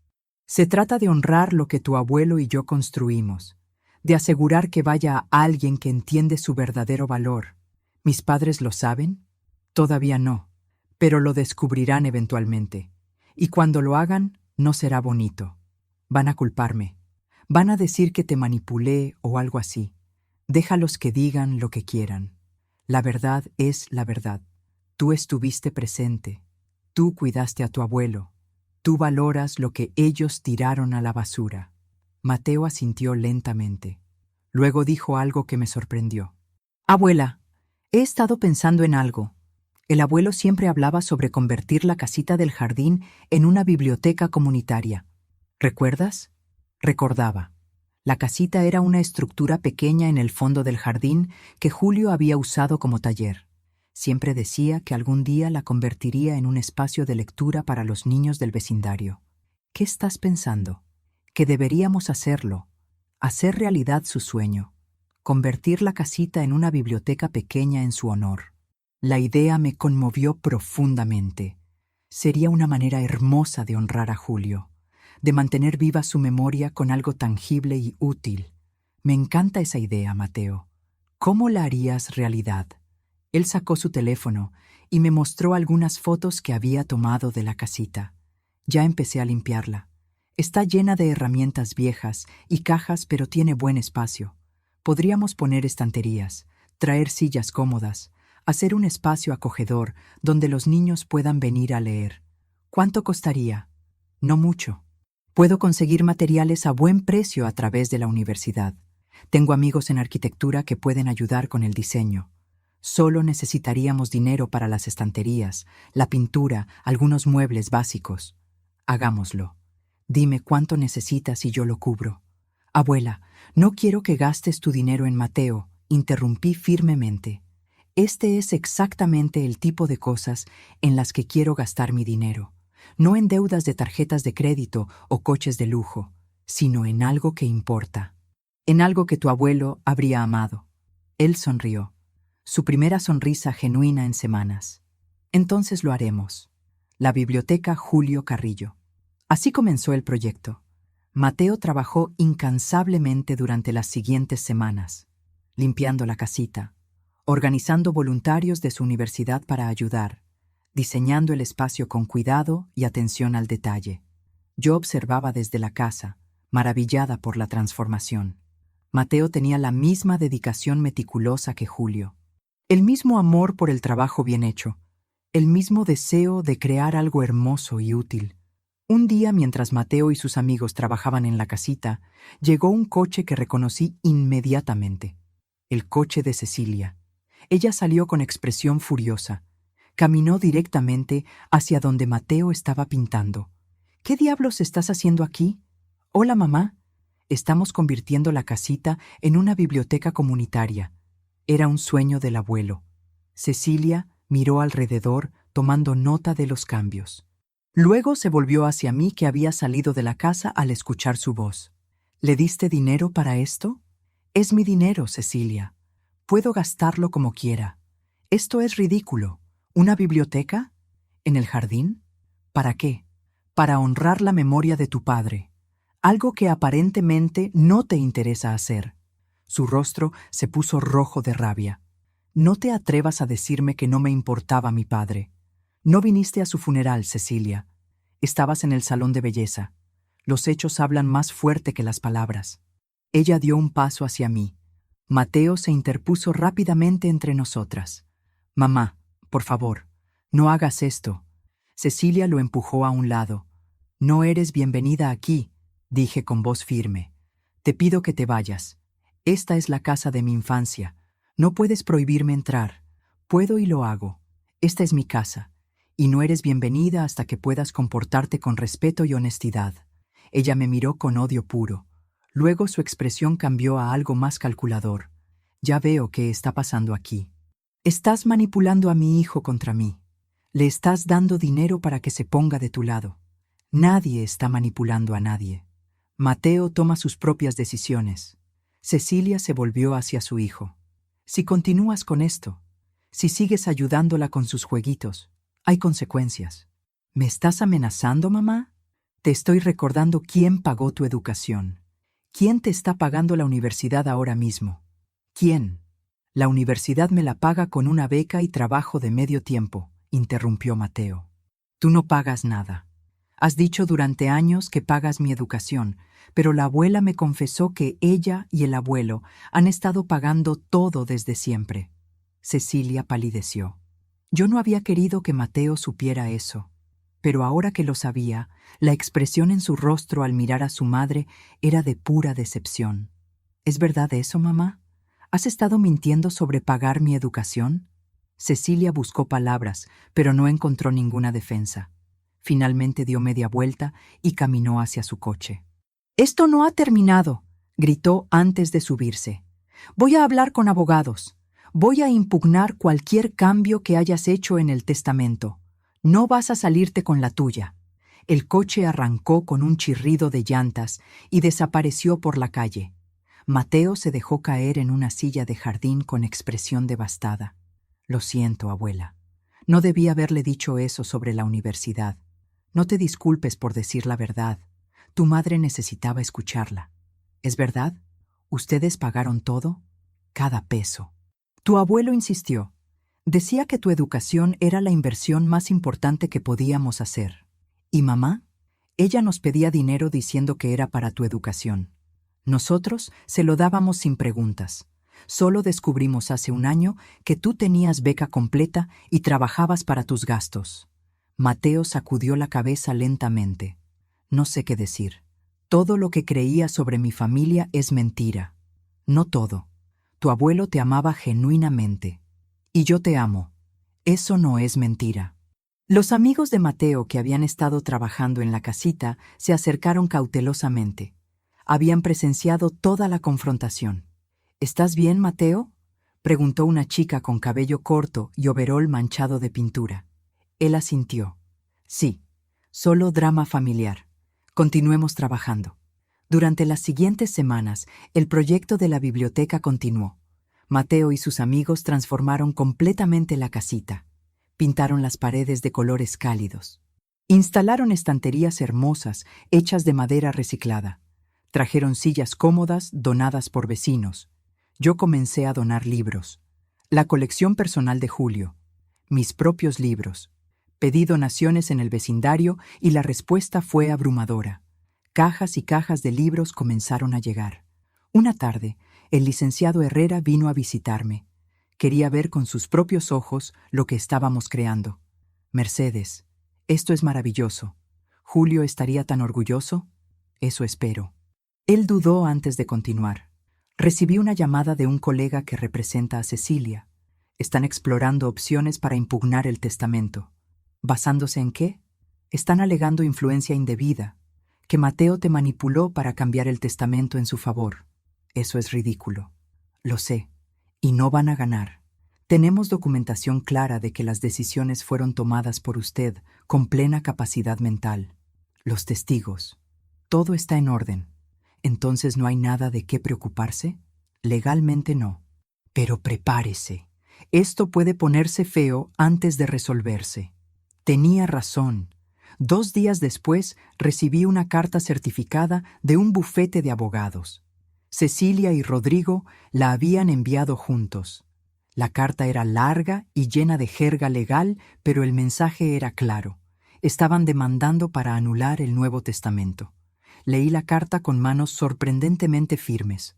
Se trata de honrar lo que tu abuelo y yo construimos, de asegurar que vaya a alguien que entiende su verdadero valor. ¿Mis padres lo saben? Todavía no, pero lo descubrirán eventualmente. Y cuando lo hagan, no será bonito. Van a culparme. Van a decir que te manipulé o algo así. Déjalos que digan lo que quieran. La verdad es la verdad. Tú estuviste presente. Tú cuidaste a tu abuelo. Tú valoras lo que ellos tiraron a la basura. Mateo asintió lentamente. Luego dijo algo que me sorprendió. Abuela, he estado pensando en algo. El abuelo siempre hablaba sobre convertir la casita del jardín en una biblioteca comunitaria. ¿Recuerdas? Recordaba. La casita era una estructura pequeña en el fondo del jardín que Julio había usado como taller. Siempre decía que algún día la convertiría en un espacio de lectura para los niños del vecindario. ¿Qué estás pensando? Que deberíamos hacerlo, hacer realidad su sueño, convertir la casita en una biblioteca pequeña en su honor. La idea me conmovió profundamente. Sería una manera hermosa de honrar a Julio, de mantener viva su memoria con algo tangible y útil. Me encanta esa idea, Mateo. ¿Cómo la harías realidad? Él sacó su teléfono y me mostró algunas fotos que había tomado de la casita. Ya empecé a limpiarla. Está llena de herramientas viejas y cajas, pero tiene buen espacio. Podríamos poner estanterías, traer sillas cómodas, hacer un espacio acogedor donde los niños puedan venir a leer. ¿Cuánto costaría? No mucho. Puedo conseguir materiales a buen precio a través de la universidad. Tengo amigos en arquitectura que pueden ayudar con el diseño. Solo necesitaríamos dinero para las estanterías, la pintura, algunos muebles básicos. Hagámoslo. Dime cuánto necesitas y yo lo cubro. Abuela, no quiero que gastes tu dinero en Mateo, interrumpí firmemente. Este es exactamente el tipo de cosas en las que quiero gastar mi dinero. No en deudas de tarjetas de crédito o coches de lujo, sino en algo que importa. En algo que tu abuelo habría amado. Él sonrió. Su primera sonrisa genuina en semanas. Entonces lo haremos. La Biblioteca Julio Carrillo. Así comenzó el proyecto. Mateo trabajó incansablemente durante las siguientes semanas, limpiando la casita, organizando voluntarios de su universidad para ayudar, diseñando el espacio con cuidado y atención al detalle. Yo observaba desde la casa, maravillada por la transformación. Mateo tenía la misma dedicación meticulosa que Julio. El mismo amor por el trabajo bien hecho, el mismo deseo de crear algo hermoso y útil. Un día, mientras Mateo y sus amigos trabajaban en la casita, llegó un coche que reconocí inmediatamente. El coche de Cecilia. Ella salió con expresión furiosa. Caminó directamente hacia donde Mateo estaba pintando. ¿Qué diablos estás haciendo aquí? Hola, mamá. Estamos convirtiendo la casita en una biblioteca comunitaria. Era un sueño del abuelo. Cecilia miró alrededor, tomando nota de los cambios. Luego se volvió hacia mí, que había salido de la casa al escuchar su voz. ¿Le diste dinero para esto? Es mi dinero, Cecilia. Puedo gastarlo como quiera. Esto es ridículo. ¿Una biblioteca? ¿En el jardín? ¿Para qué? Para honrar la memoria de tu padre. Algo que aparentemente no te interesa hacer. Su rostro se puso rojo de rabia. No te atrevas a decirme que no me importaba mi padre. No viniste a su funeral, Cecilia. Estabas en el salón de belleza. Los hechos hablan más fuerte que las palabras. Ella dio un paso hacia mí. Mateo se interpuso rápidamente entre nosotras. Mamá, por favor, no hagas esto. Cecilia lo empujó a un lado. No eres bienvenida aquí, dije con voz firme. Te pido que te vayas. Esta es la casa de mi infancia. No puedes prohibirme entrar. Puedo y lo hago. Esta es mi casa. Y no eres bienvenida hasta que puedas comportarte con respeto y honestidad. Ella me miró con odio puro. Luego su expresión cambió a algo más calculador. Ya veo qué está pasando aquí. Estás manipulando a mi hijo contra mí. Le estás dando dinero para que se ponga de tu lado. Nadie está manipulando a nadie. Mateo toma sus propias decisiones. Cecilia se volvió hacia su hijo. Si continúas con esto, si sigues ayudándola con sus jueguitos, hay consecuencias. ¿Me estás amenazando, mamá? Te estoy recordando quién pagó tu educación. ¿Quién te está pagando la universidad ahora mismo? ¿Quién? La universidad me la paga con una beca y trabajo de medio tiempo, interrumpió Mateo. Tú no pagas nada. Has dicho durante años que pagas mi educación, pero la abuela me confesó que ella y el abuelo han estado pagando todo desde siempre. Cecilia palideció. Yo no había querido que Mateo supiera eso, pero ahora que lo sabía, la expresión en su rostro al mirar a su madre era de pura decepción. ¿Es verdad eso, mamá? ¿Has estado mintiendo sobre pagar mi educación? Cecilia buscó palabras, pero no encontró ninguna defensa. Finalmente dio media vuelta y caminó hacia su coche. «Esto no ha terminado», gritó antes de subirse. «Voy a hablar con abogados. Voy a impugnar cualquier cambio que hayas hecho en el testamento. No vas a salirte con la tuya». El coche arrancó con un chirrido de llantas y desapareció por la calle. Mateo se dejó caer en una silla de jardín con expresión devastada. «Lo siento, abuela. No debí haberle dicho eso sobre la universidad. No te disculpes por decir la verdad. Tu madre necesitaba escucharla. ¿Es verdad? ¿Ustedes pagaron todo? Cada peso». Tu abuelo insistió. Decía que tu educación era la inversión más importante que podíamos hacer. ¿Y mamá? Ella nos pedía dinero diciendo que era para tu educación. Nosotros se lo dábamos sin preguntas. Solo descubrimos hace un año que tú tenías beca completa y trabajabas para tus gastos. Mateo sacudió la cabeza lentamente. No sé qué decir. Todo lo que creía sobre mi familia es mentira. No todo. Tu abuelo te amaba genuinamente. Y yo te amo. Eso no es mentira. Los amigos de Mateo que habían estado trabajando en la casita se acercaron cautelosamente. Habían presenciado toda la confrontación. ¿Estás bien, Mateo?, preguntó una chica con cabello corto y overol manchado de pintura. Él asintió. Sí, solo drama familiar. Continuemos trabajando. Durante las siguientes semanas, el proyecto de la biblioteca continuó. Mateo y sus amigos transformaron completamente la casita. Pintaron las paredes de colores cálidos. Instalaron estanterías hermosas, hechas de madera reciclada. Trajeron sillas cómodas, donadas por vecinos. Yo comencé a donar libros. La colección personal de Julio. Mis propios libros. Pedí donaciones en el vecindario y la respuesta fue abrumadora. Cajas y cajas de libros comenzaron a llegar. Una tarde, el licenciado Herrera vino a visitarme. Quería ver con sus propios ojos lo que estábamos creando. Mercedes, esto es maravilloso. ¿Julio estaría tan orgulloso? Eso espero. Él dudó antes de continuar. Recibí una llamada de un colega que representa a Cecilia. Están explorando opciones para impugnar el testamento. ¿Basándose en qué? Están alegando influencia indebida, que Mateo te manipuló para cambiar el testamento en su favor. Eso es ridículo. Lo sé. Y no van a ganar. Tenemos documentación clara de que las decisiones fueron tomadas por usted con plena capacidad mental. Los testigos. Todo está en orden. ¿Entonces no hay nada de qué preocuparse? Legalmente no. Pero prepárese. Esto puede ponerse feo antes de resolverse. Tenía razón. 2 días después recibí una carta certificada de un bufete de abogados. Cecilia y Rodrigo la habían enviado juntos. La carta era larga y llena de jerga legal, pero el mensaje era claro. Estaban demandando para anular el Nuevo Testamento. Leí la carta con manos sorprendentemente firmes.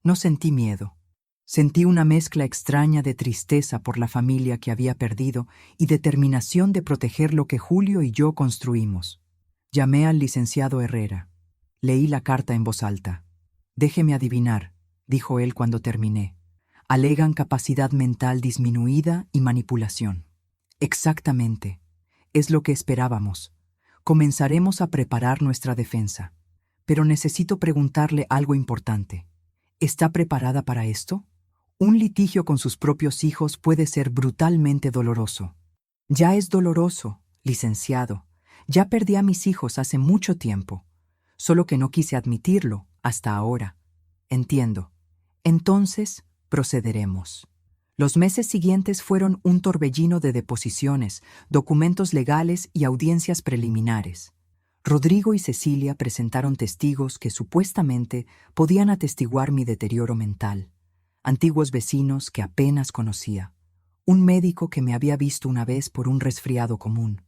No sentí miedo. Sentí una mezcla extraña de tristeza por la familia que había perdido y determinación de proteger lo que Julio y yo construimos. Llamé al licenciado Herrera. Leí la carta en voz alta. «Déjeme adivinar», dijo él cuando terminé. «Alegan capacidad mental disminuida y manipulación». «Exactamente. Es lo que esperábamos. Comenzaremos a preparar nuestra defensa. Pero necesito preguntarle algo importante. ¿Está preparada para esto? Un litigio con sus propios hijos puede ser brutalmente doloroso». «Ya es doloroso, licenciado. Ya perdí a mis hijos hace mucho tiempo. Solo que no quise admitirlo hasta ahora». «Entiendo. Entonces, procederemos». Los meses siguientes fueron un torbellino de deposiciones, documentos legales y audiencias preliminares. Rodrigo y Cecilia presentaron testigos que supuestamente podían atestiguar mi deterioro mental. Antiguos vecinos que apenas conocía. Un médico que me había visto una vez por un resfriado común.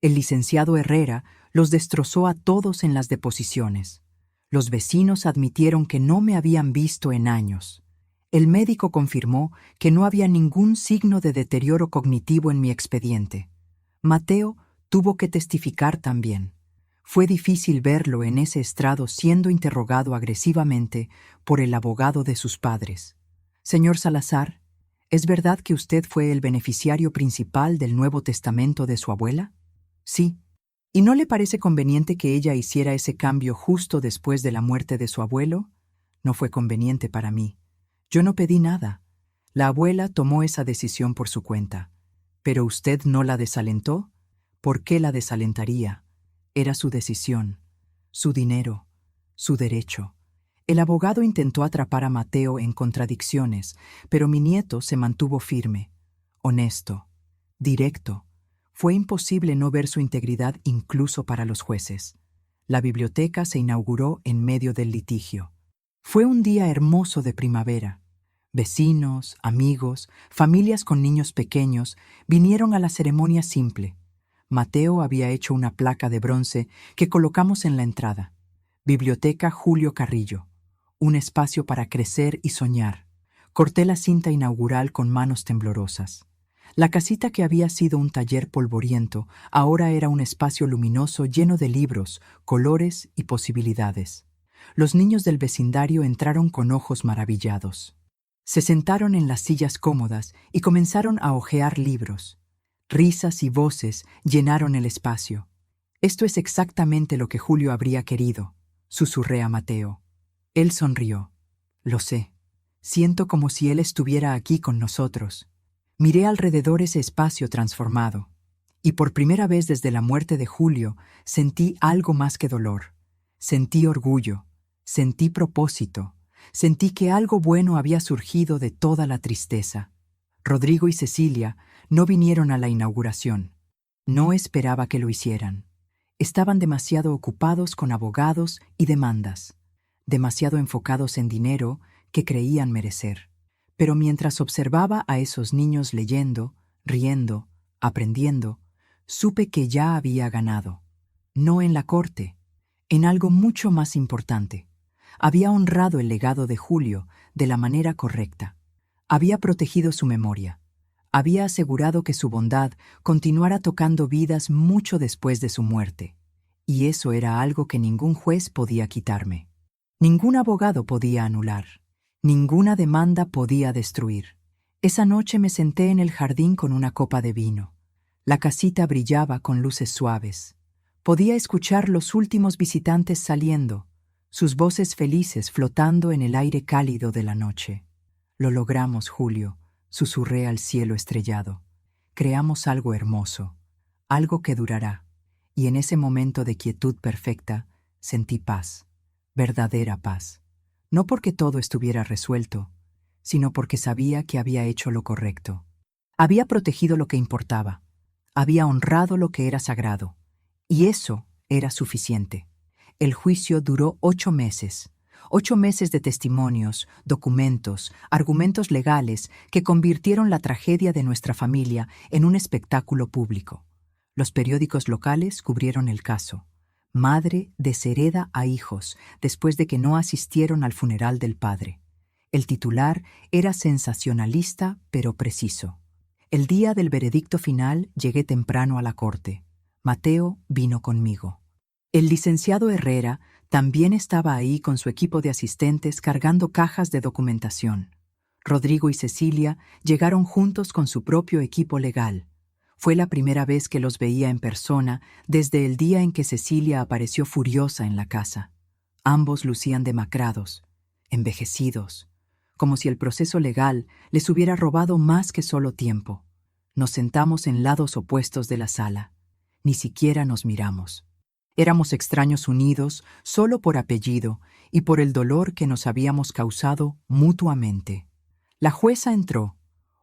El licenciado Herrera los destrozó a todos en las deposiciones. Los vecinos admitieron que no me habían visto en años. El médico confirmó que no había ningún signo de deterioro cognitivo en mi expediente. Mateo tuvo que testificar también. Fue difícil verlo en ese estrado siendo interrogado agresivamente por el abogado de sus padres. «Señor Salazar, ¿es verdad que usted fue el beneficiario principal del Nuevo Testamento de su abuela?» «Sí». «¿Y no le parece conveniente que ella hiciera ese cambio justo después de la muerte de su abuelo?» «No fue conveniente para mí. Yo no pedí nada. La abuela tomó esa decisión por su cuenta. ¿Pero usted no la desalentó? ¿Por qué la desalentaría? Era su decisión, su dinero, su derecho». El abogado intentó atrapar a Mateo en contradicciones, pero mi nieto se mantuvo firme, honesto, directo. Fue imposible no ver su integridad incluso para los jueces. La biblioteca se inauguró en medio del litigio. Fue un día hermoso de primavera. Vecinos, amigos, familias con niños pequeños vinieron a la ceremonia simple. Mateo había hecho una placa de bronce que colocamos en la entrada. Biblioteca Julio Carrillo. Un espacio para crecer y soñar. Corté la cinta inaugural con manos temblorosas. La casita que había sido un taller polvoriento ahora era un espacio luminoso lleno de libros, colores y posibilidades. Los niños del vecindario entraron con ojos maravillados. Se sentaron en las sillas cómodas y comenzaron a hojear libros. Risas y voces llenaron el espacio. «Esto es exactamente lo que Julio habría querido», susurré a Mateo. Él sonrió. «Lo sé. Siento como si él estuviera aquí con nosotros». Miré alrededor ese espacio transformado, y por primera vez desde la muerte de Julio sentí algo más que dolor. Sentí orgullo, sentí propósito, sentí que algo bueno había surgido de toda la tristeza. Rodrigo y Cecilia no vinieron a la inauguración. No esperaba que lo hicieran. Estaban demasiado ocupados con abogados y demandas, demasiado enfocados en dinero que creían merecer. Pero mientras observaba a esos niños leyendo, riendo, aprendiendo, supe que ya había ganado. No en la corte, en algo mucho más importante. Había honrado el legado de Julio de la manera correcta. Había protegido su memoria. Había asegurado que su bondad continuara tocando vidas mucho después de su muerte. Y eso era algo que ningún juez podía quitarme. Ningún abogado podía anular. Ninguna demanda podía destruir. Esa noche me senté en el jardín con una copa de vino. La casita brillaba con luces suaves. Podía escuchar los últimos visitantes saliendo, sus voces felices flotando en el aire cálido de la noche. «Lo logramos, Julio», susurré al cielo estrellado. «Creamos algo hermoso, algo que durará». Y en ese momento de quietud perfecta sentí paz, verdadera paz. No porque todo estuviera resuelto, sino porque sabía que había hecho lo correcto. Había protegido lo que importaba. Había honrado lo que era sagrado. Y eso era suficiente. El juicio duró 8 meses. 8 meses de testimonios, documentos, argumentos legales que convirtieron la tragedia de nuestra familia en un espectáculo público. Los periódicos locales cubrieron el caso. Madre deshereda a hijos después de que no asistieron al funeral del padre. El titular era sensacionalista pero preciso. El día del veredicto final llegué temprano a la corte. Mateo vino conmigo. El licenciado Herrera también estaba ahí con su equipo de asistentes cargando cajas de documentación. Rodrigo y Cecilia llegaron juntos con su propio equipo legal. Fue la primera vez que los veía en persona desde el día en que Cecilia apareció furiosa en la casa. Ambos lucían demacrados, envejecidos, como si el proceso legal les hubiera robado más que solo tiempo. Nos sentamos en lados opuestos de la sala. Ni siquiera nos miramos. Éramos extraños unidos solo por apellido y por el dolor que nos habíamos causado mutuamente. La jueza entró,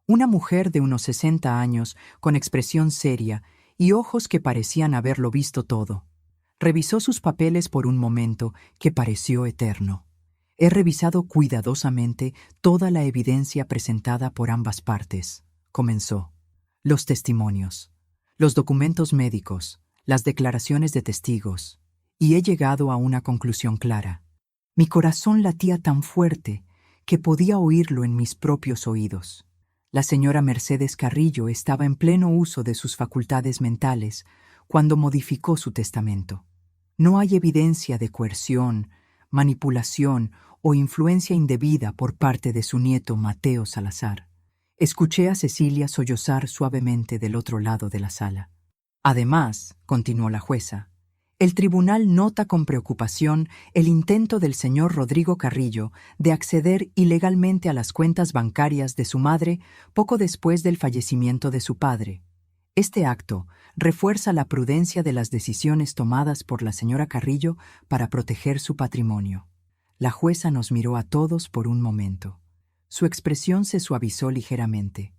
una mujer de unos 60 años, con expresión seria y ojos que parecían haberlo visto todo. Revisó sus papeles por un momento que pareció eterno. He revisado cuidadosamente toda la evidencia presentada por ambas partes, comenzó. Los testimonios, los documentos médicos, las declaraciones de testigos, y he llegado a una conclusión clara. Mi corazón latía tan fuerte que podía oírlo en mis propios oídos. La señora Mercedes Carrillo estaba en pleno uso de sus facultades mentales cuando modificó su testamento. No hay evidencia de coerción, manipulación o influencia indebida por parte de su nieto Mateo Salazar. Escuché a Cecilia sollozar suavemente del otro lado de la sala. Además, continuó la jueza, el tribunal nota con preocupación el intento del señor Rodrigo Carrillo de acceder ilegalmente a las cuentas bancarias de su madre poco después del fallecimiento de su padre. Este acto refuerza la prudencia de las decisiones tomadas por la señora Carrillo para proteger su patrimonio. La jueza nos miró a todos por un momento. Su expresión se suavizó ligeramente.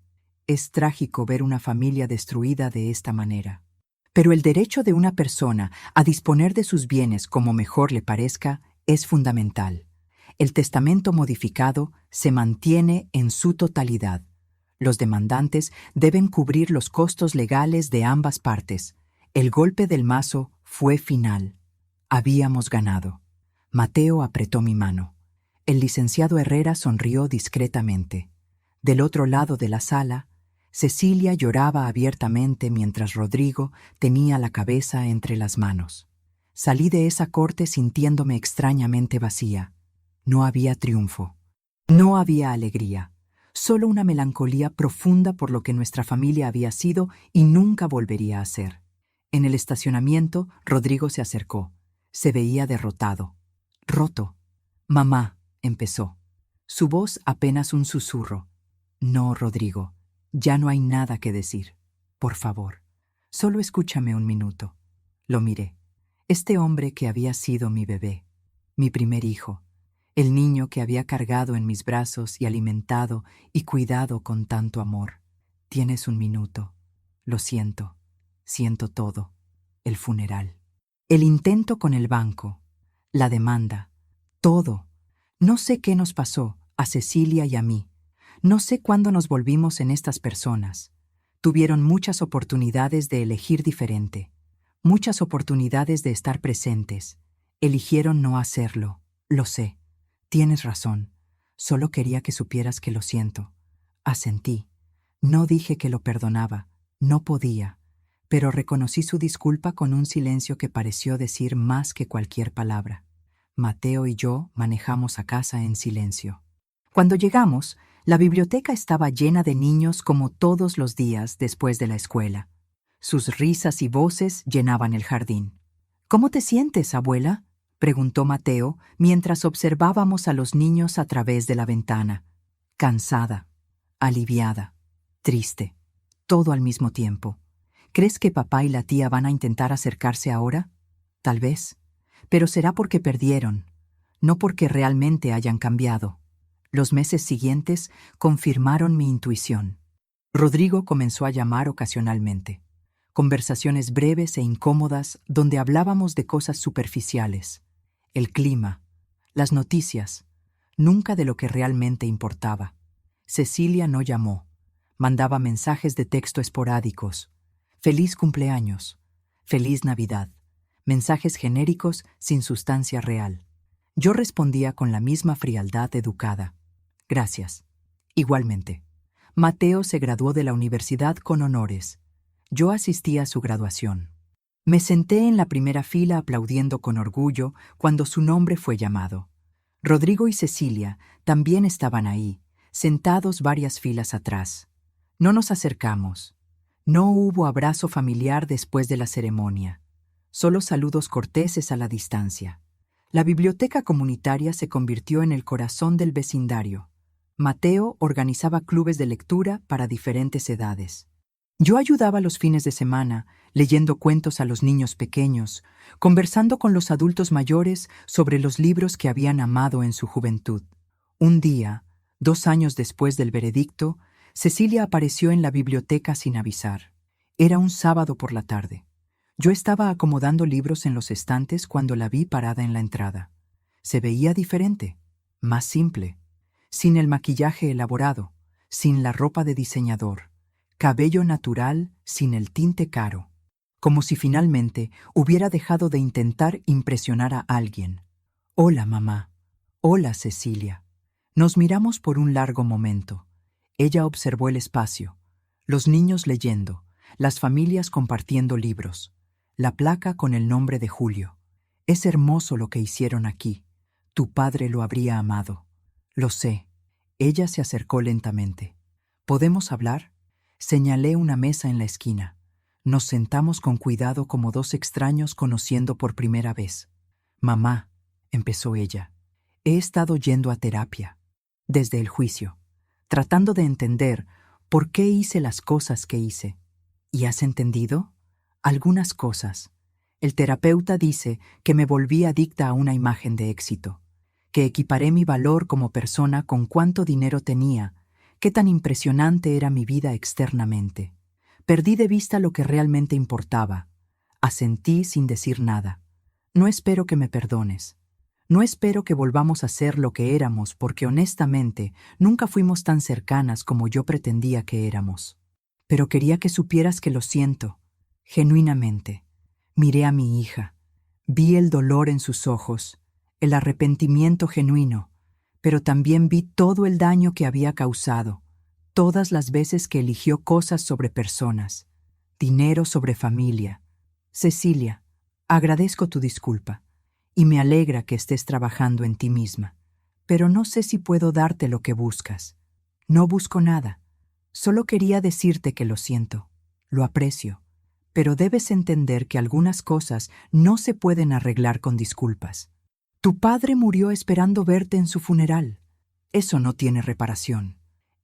Es trágico ver una familia destruida de esta manera. Pero el derecho de una persona a disponer de sus bienes como mejor le parezca es fundamental. El testamento modificado se mantiene en su totalidad. Los demandantes deben cubrir los costos legales de ambas partes. El golpe del mazo fue final. Habíamos ganado. Mateo apretó mi mano. El licenciado Herrera sonrió discretamente. Del otro lado de la sala, Cecilia lloraba abiertamente mientras Rodrigo tenía la cabeza entre las manos. Salí de esa corte sintiéndome extrañamente vacía. No había triunfo. No había alegría. Solo una melancolía profunda por lo que nuestra familia había sido y nunca volvería a ser. En el estacionamiento, Rodrigo se acercó. Se veía derrotado. Roto. «Mamá», empezó. Su voz apenas un susurro. «No, Rodrigo. Ya no hay nada que decir. Por favor, solo escúchame un minuto». Lo miré. Este hombre que había sido mi bebé, mi primer hijo, el niño que había cargado en mis brazos y alimentado y cuidado con tanto amor. «Tienes un minuto. Lo siento. Siento todo. El funeral. El intento con el banco. La demanda. Todo. No sé qué nos pasó, a Cecilia y a mí. No sé cuándo nos volvimos en estas personas. Tuvieron muchas oportunidades de elegir diferente, muchas oportunidades de estar presentes. Eligieron no hacerlo. Lo sé. Tienes razón. Solo quería que supieras que lo siento. Asentí. No dije que lo perdonaba. No podía. Pero reconocí su disculpa con un silencio que pareció decir más que cualquier palabra. Mateo y yo manejamos a casa en silencio. Cuando llegamos, la biblioteca estaba llena de niños como todos los días después de la escuela. Sus risas y voces llenaban el jardín. «¿Cómo te sientes, abuela?», preguntó Mateo mientras observábamos a los niños a través de la ventana. Cansada, aliviada, triste, todo al mismo tiempo. «¿Crees que papá y la tía van a intentar acercarse ahora? Tal vez. Pero será porque perdieron, no porque realmente hayan cambiado». Los meses siguientes confirmaron mi intuición. Rodrigo comenzó a llamar ocasionalmente. Conversaciones breves e incómodas donde hablábamos de cosas superficiales. El clima, Las noticias, nunca de lo que realmente importaba. Cecilia no llamó, mandaba mensajes de texto esporádicos. Feliz cumpleaños, feliz Navidad, mensajes genéricos sin sustancia real. Yo respondía con la misma frialdad educada. Gracias. Igualmente. Mateo se graduó de la universidad con honores. Yo asistí a su graduación. Me senté en la primera fila aplaudiendo con orgullo cuando su nombre fue llamado. Rodrigo y Cecilia también estaban ahí, sentados varias filas atrás. No nos acercamos. No hubo abrazo familiar después de la ceremonia. Solo saludos corteses a la distancia. La biblioteca comunitaria se convirtió en el corazón del vecindario. Mateo organizaba clubes de lectura para diferentes edades. Yo ayudaba los fines de semana, leyendo cuentos a los niños pequeños, conversando con los adultos mayores sobre los libros que habían amado en su juventud. Un día, 2 años después del veredicto, Cecilia apareció en la biblioteca sin avisar. Era un sábado por la tarde. Yo estaba acomodando libros en los estantes cuando la vi parada en la entrada. Se veía diferente, más simple, sin el maquillaje elaborado, sin la ropa de diseñador, cabello natural sin el tinte caro, como si finalmente hubiera dejado de intentar impresionar a alguien. Hola, mamá. Hola, Cecilia. Nos miramos por un largo momento. Ella observó el espacio, los niños leyendo, las familias compartiendo libros, la placa con el nombre de Julio. Es hermoso lo que hicieron aquí. Tu padre lo habría amado. Lo sé. Ella se acercó lentamente. ¿Podemos hablar? Señalé una mesa en la esquina. Nos sentamos con cuidado como dos extraños conociendo por primera vez. Mamá, empezó ella, he estado yendo a terapia, desde el juicio, tratando de entender por qué hice las cosas que hice. ¿Y has entendido? Algunas cosas. El terapeuta dice que me volví adicta a una imagen de éxito, que equiparé mi valor como persona con cuánto dinero tenía, qué tan impresionante era mi vida externamente. Perdí de vista lo que realmente importaba. Asentí sin decir nada. No espero que me perdones. No espero que volvamos a ser lo que éramos porque honestamente nunca fuimos tan cercanas como yo pretendía que éramos. Pero quería que supieras que lo siento, genuinamente. Miré a mi hija. Vi el dolor en sus ojos, el arrepentimiento genuino, pero también vi todo el daño que había causado, todas las veces que eligió cosas sobre personas, dinero sobre familia. Cecilia, agradezco tu disculpa, y me alegra que estés trabajando en ti misma, pero no sé si puedo darte lo que buscas. No busco nada, solo quería decirte que lo siento, lo aprecio, pero debes entender que algunas cosas no se pueden arreglar con disculpas. Tu padre murió esperando verte en su funeral. Eso no tiene reparación.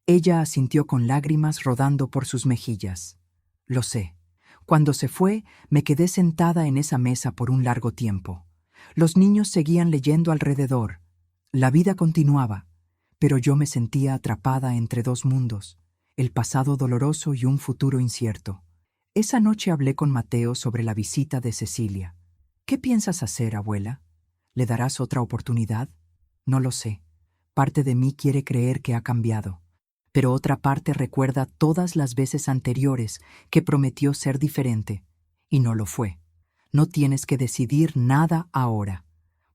Ella asintió con lágrimas rodando por sus mejillas. Lo sé. Cuando se fue, me quedé sentada en esa mesa por un largo tiempo. Los niños seguían leyendo alrededor. La vida continuaba, pero yo me sentía atrapada entre dos mundos, el pasado doloroso y un futuro incierto. Esa noche hablé con Mateo sobre la visita de Cecilia. ¿Qué piensas hacer, abuela? ¿Le darás otra oportunidad? No lo sé. Parte de mí quiere creer que ha cambiado, pero otra parte recuerda todas las veces anteriores que prometió ser diferente, y no lo fue. No tienes que decidir nada ahora.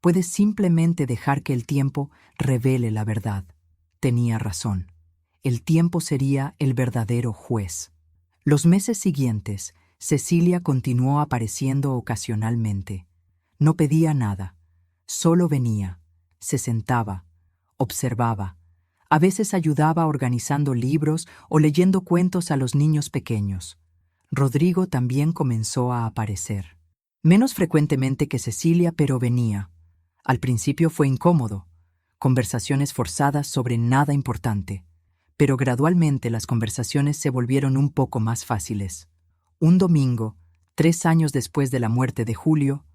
Puedes simplemente dejar que el tiempo revele la verdad. Tenía razón. El tiempo sería el verdadero juez. Los meses siguientes, Cecilia continuó apareciendo ocasionalmente. No pedía nada. Solo venía, se sentaba, observaba. A veces ayudaba organizando libros o leyendo cuentos a los niños pequeños. Rodrigo también comenzó a aparecer. Menos frecuentemente que Cecilia, pero venía. Al principio fue incómodo. Conversaciones forzadas sobre nada importante. Pero gradualmente las conversaciones se volvieron un poco más fáciles. Un domingo, 3 años después de la muerte de Julio,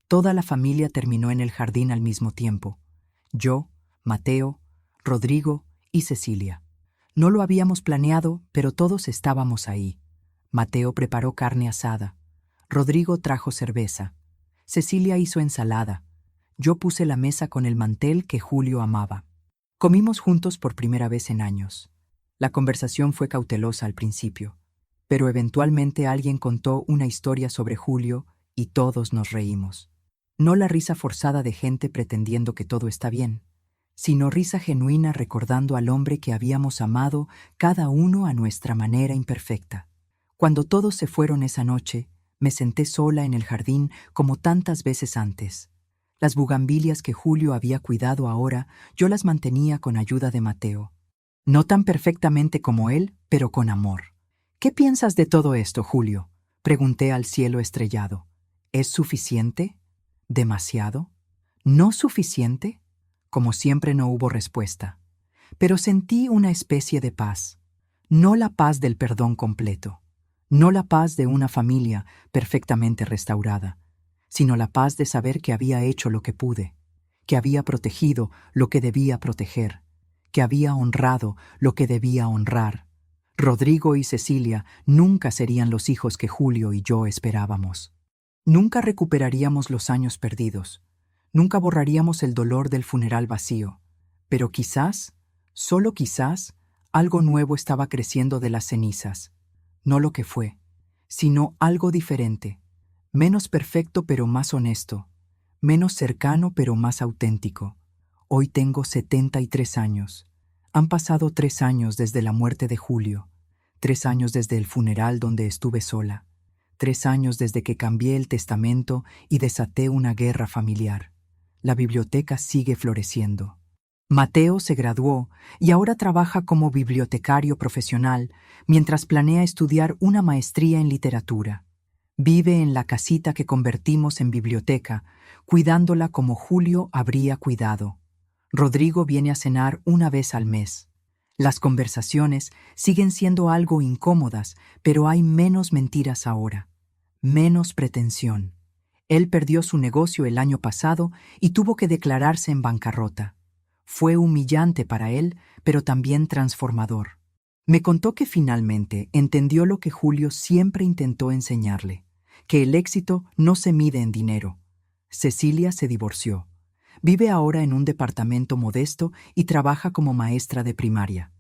toda la familia terminó en el jardín al mismo tiempo. Yo, Mateo, Rodrigo y Cecilia. No lo habíamos planeado, pero todos estábamos ahí. Mateo preparó carne asada. Rodrigo trajo cerveza. Cecilia hizo ensalada. Yo puse la mesa con el mantel que Julio amaba. Comimos juntos por primera vez en años. La conversación fue cautelosa al principio, pero eventualmente alguien contó una historia sobre Julio y todos nos reímos. No la risa forzada de gente pretendiendo que todo está bien, sino risa genuina recordando al hombre que habíamos amado cada uno a nuestra manera imperfecta. Cuando todos se fueron esa noche, me senté sola en el jardín como tantas veces antes. Las bugambilias que Julio había cuidado ahora, yo las mantenía con ayuda de Mateo. No tan perfectamente como él, pero con amor. ¿Qué piensas de todo esto, Julio?, pregunté al cielo estrellado. ¿Es suficiente? ¿Demasiado? ¿No suficiente? Como siempre no hubo respuesta. Pero sentí una especie de paz. No la paz del perdón completo. No la paz de una familia perfectamente restaurada, sino la paz de saber que había hecho lo que pude, que había protegido lo que debía proteger, que había honrado lo que debía honrar. Rodrigo y Cecilia nunca serían los hijos que Julio y yo esperábamos. Nunca recuperaríamos los años perdidos, nunca borraríamos el dolor del funeral vacío, pero quizás, solo quizás, algo nuevo estaba creciendo de las cenizas. No lo que fue, sino algo diferente, menos perfecto pero más honesto, menos cercano pero más auténtico. Hoy tengo 73 años. Han pasado 3 años desde la muerte de Julio, 3 años desde el funeral donde estuve sola, 3 años desde que cambié el testamento y desaté una guerra familiar. La biblioteca sigue floreciendo. Mateo se graduó y ahora trabaja como bibliotecario profesional mientras planea estudiar una maestría en literatura. Vive en la casita que convertimos en biblioteca, cuidándola como Julio habría cuidado. Rodrigo viene a cenar una vez al mes. Las conversaciones siguen siendo algo incómodas, pero hay menos mentiras ahora, menos pretensión. Él perdió su negocio el año pasado y tuvo que declararse en bancarrota. Fue humillante para él, pero también transformador. Me contó que finalmente entendió lo que Julio siempre intentó enseñarle, que el éxito no se mide en dinero. Cecilia se divorció. Vive ahora en un departamento modesto y trabaja como maestra de primaria.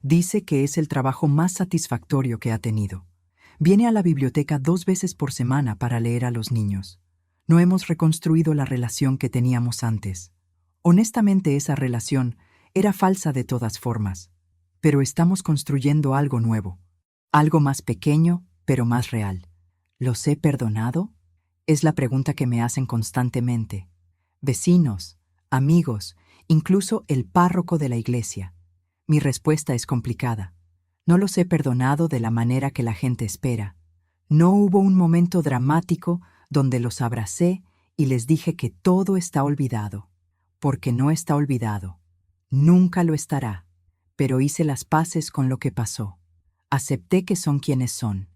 Dice que es el trabajo más satisfactorio que ha tenido. Viene a la biblioteca 2 veces por semana para leer a los niños. No hemos reconstruido la relación que teníamos antes. Honestamente, esa relación era falsa de todas formas, pero estamos construyendo algo nuevo, algo más pequeño, pero más real. ¿Los he perdonado? Es la pregunta que me hacen constantemente. Vecinos, amigos, incluso el párroco de la iglesia. Mi respuesta es complicada. No los he perdonado de la manera que la gente espera. No hubo un momento dramático donde los abracé y les dije que todo está olvidado. Porque no está olvidado. Nunca lo estará. Pero hice las paces con lo que pasó. Acepté que son quienes son.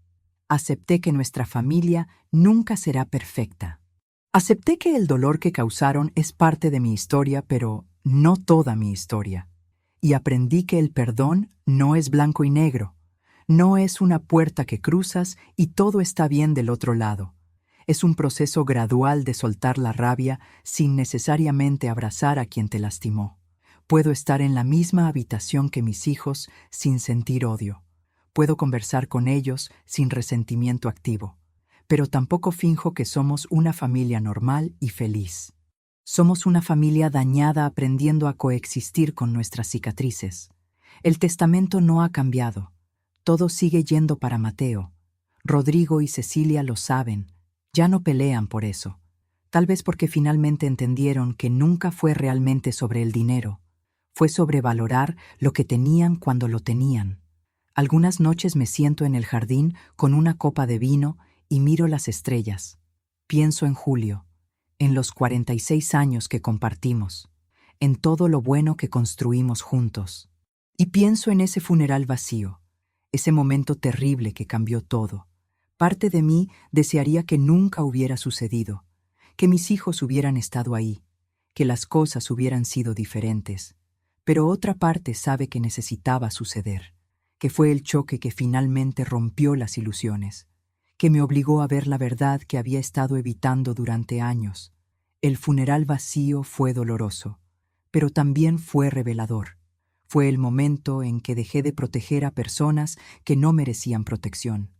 Acepté que nuestra familia nunca será perfecta. Acepté que el dolor que causaron es parte de mi historia, pero no toda mi historia. Y aprendí que el perdón no es blanco y negro. No es una puerta que cruzas y todo está bien del otro lado. Es un proceso gradual de soltar la rabia sin necesariamente abrazar a quien te lastimó. Puedo estar en la misma habitación que mis hijos sin sentir odio. Puedo conversar con ellos sin resentimiento activo. Pero tampoco finjo que somos una familia normal y feliz. Somos una familia dañada aprendiendo a coexistir con nuestras cicatrices. El testamento no ha cambiado. Todo sigue yendo para Mateo. Rodrigo y Cecilia lo saben. Ya no pelean por eso. Tal vez porque finalmente entendieron que nunca fue realmente sobre el dinero. Fue sobre valorar lo que tenían cuando lo tenían. Algunas noches me siento en el jardín con una copa de vino y miro las estrellas. Pienso en Julio, en los 46 años que compartimos, en todo lo bueno que construimos juntos. Y pienso en ese funeral vacío, ese momento terrible que cambió todo. Parte de mí desearía que nunca hubiera sucedido, que mis hijos hubieran estado ahí, que las cosas hubieran sido diferentes. Pero otra parte sabe que necesitaba suceder, que fue el choque que finalmente rompió las ilusiones, que me obligó a ver la verdad que había estado evitando durante años. El funeral vacío fue doloroso, pero también fue revelador. Fue el momento en que dejé de proteger a personas que no merecían protección.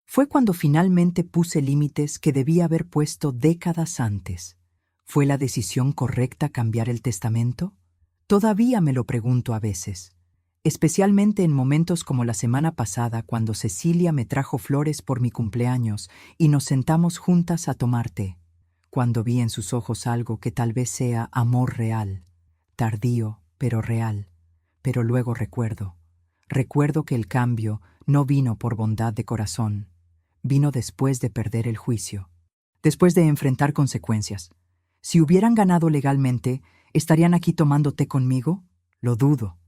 Fue cuando finalmente puse límites que debía haber puesto décadas antes. ¿Fue la decisión correcta cambiar el testamento? Todavía me lo pregunto a veces, especialmente en momentos como la semana pasada cuando Cecilia me trajo flores por mi cumpleaños y nos sentamos juntas a tomar té, cuando vi en sus ojos algo que tal vez sea amor real, tardío pero real. Pero luego recuerdo que el cambio no vino por bondad de corazón, vino después de perder el juicio, después de enfrentar consecuencias. Si hubieran ganado legalmente, ¿estarían aquí tomando té conmigo? Lo dudo.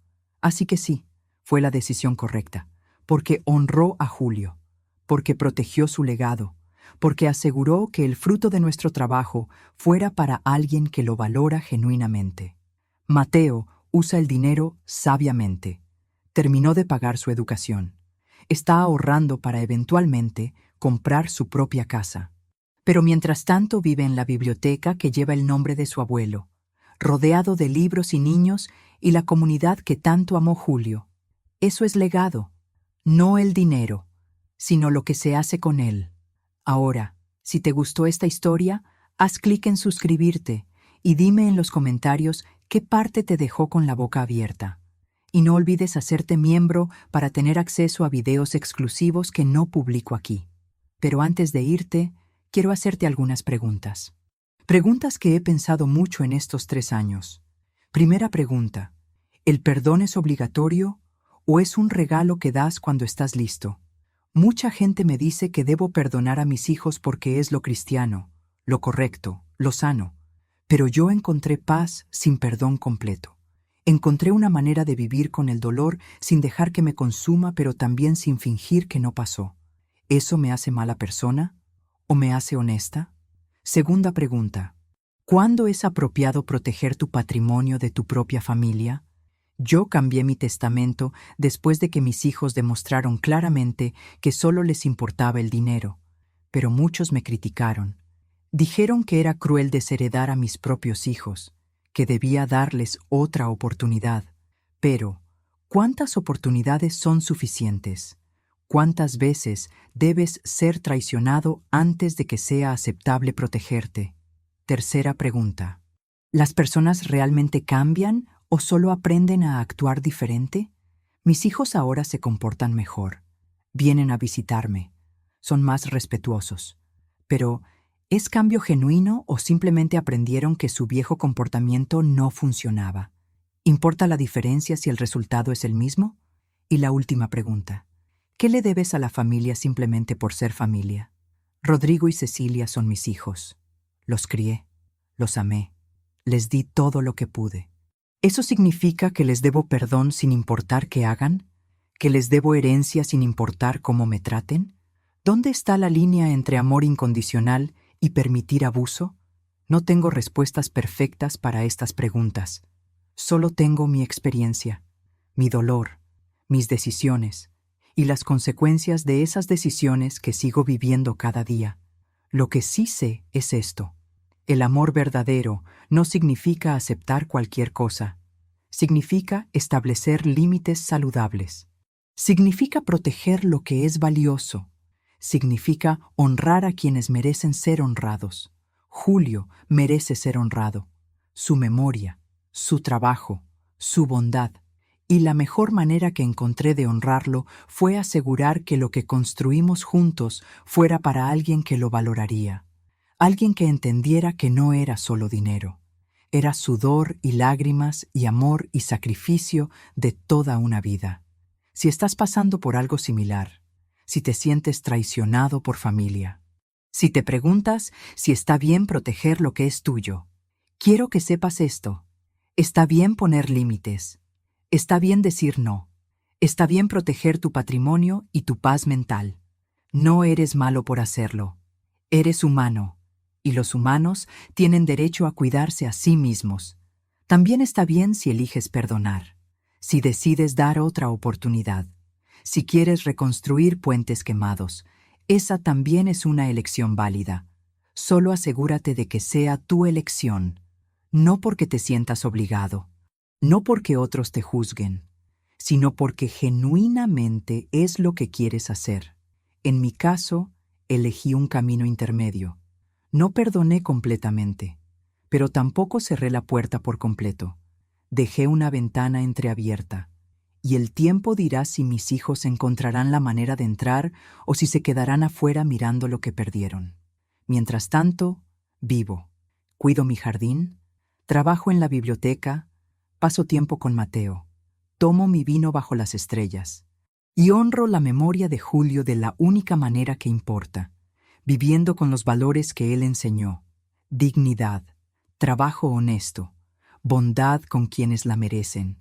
Así que sí, fue la decisión correcta, porque honró a Julio, porque protegió su legado, porque aseguró que el fruto de nuestro trabajo fuera para alguien que lo valora genuinamente. Mateo usa el dinero sabiamente. Terminó de pagar su educación. Está ahorrando para eventualmente comprar su propia casa. Pero mientras tanto vive en la biblioteca que lleva el nombre de su abuelo, rodeado de libros y niños y la comunidad que tanto amó Julio. Eso es legado, no el dinero, sino lo que se hace con él. Ahora, si te gustó esta historia, haz clic en suscribirte y dime en los comentarios qué parte te dejó con la boca abierta. Y no olvides hacerte miembro para tener acceso a videos exclusivos que no publico aquí. Pero antes de irte, quiero hacerte algunas preguntas. Preguntas que he pensado mucho en estos 3 años. Primera pregunta: ¿el perdón es obligatorio o es un regalo que das cuando estás listo? Mucha gente me dice que debo perdonar a mis hijos porque es lo cristiano, lo correcto, lo sano. Pero yo encontré paz sin perdón completo. Encontré una manera de vivir con el dolor sin dejar que me consuma, pero también sin fingir que no pasó. ¿Eso me hace mala persona o me hace honesta? Segunda pregunta: ¿cuándo es apropiado proteger tu patrimonio de tu propia familia? Yo cambié mi testamento después de que mis hijos demostraron claramente que solo les importaba el dinero, pero muchos me criticaron. Dijeron que era cruel desheredar a mis propios hijos, que debía darles otra oportunidad. Pero, ¿cuántas oportunidades son suficientes? ¿Cuántas veces debes ser traicionado antes de que sea aceptable protegerte? Tercera pregunta: ¿las personas realmente cambian o solo aprenden a actuar diferente? Mis hijos ahora se comportan mejor. Vienen a visitarme. Son más respetuosos. Pero, ¿es cambio genuino o simplemente aprendieron que su viejo comportamiento no funcionaba? ¿Importa la diferencia si el resultado es el mismo? Y la última pregunta: ¿qué le debes a la familia simplemente por ser familia? Rodrigo y Cecilia son mis hijos. Los crié, los amé, les di todo lo que pude. ¿Eso significa que les debo perdón sin importar qué hagan? ¿Que les debo herencia sin importar cómo me traten? ¿Dónde está la línea entre amor incondicional y permitir abuso? No tengo respuestas perfectas para estas preguntas. Solo tengo mi experiencia, mi dolor, mis decisiones y las consecuencias de esas decisiones que sigo viviendo cada día. Lo que sí sé es esto: el amor verdadero no significa aceptar cualquier cosa. Significa establecer límites saludables. Significa proteger lo que es valioso. Significa honrar a quienes merecen ser honrados. Julio merece ser honrado. Su memoria, su trabajo, su bondad. Y la mejor manera que encontré de honrarlo fue asegurar que lo que construimos juntos fuera para alguien que lo valoraría. Alguien que entendiera que no era solo dinero. Era sudor y lágrimas y amor y sacrificio de toda una vida. Si estás pasando por algo similar, si te sientes traicionado por familia, si te preguntas si está bien proteger lo que es tuyo, quiero que sepas esto: está bien poner límites, está bien decir no, está bien proteger tu patrimonio y tu paz mental. No eres malo por hacerlo, eres humano. Y los humanos tienen derecho a cuidarse a sí mismos. También está bien si eliges perdonar, si decides dar otra oportunidad, si quieres reconstruir puentes quemados. Esa también es una elección válida. Solo asegúrate de que sea tu elección, no porque te sientas obligado, no porque otros te juzguen, sino porque genuinamente es lo que quieres hacer. En mi caso, elegí un camino intermedio. No perdoné completamente, pero tampoco cerré la puerta por completo. Dejé una ventana entreabierta, y el tiempo dirá si mis hijos encontrarán la manera de entrar o si se quedarán afuera mirando lo que perdieron. Mientras tanto, vivo, cuido mi jardín, trabajo en la biblioteca, paso tiempo con Mateo, tomo mi vino bajo las estrellas y honro la memoria de Julio de la única manera que importa, viviendo con los valores que él enseñó: dignidad, trabajo honesto, bondad con quienes la merecen.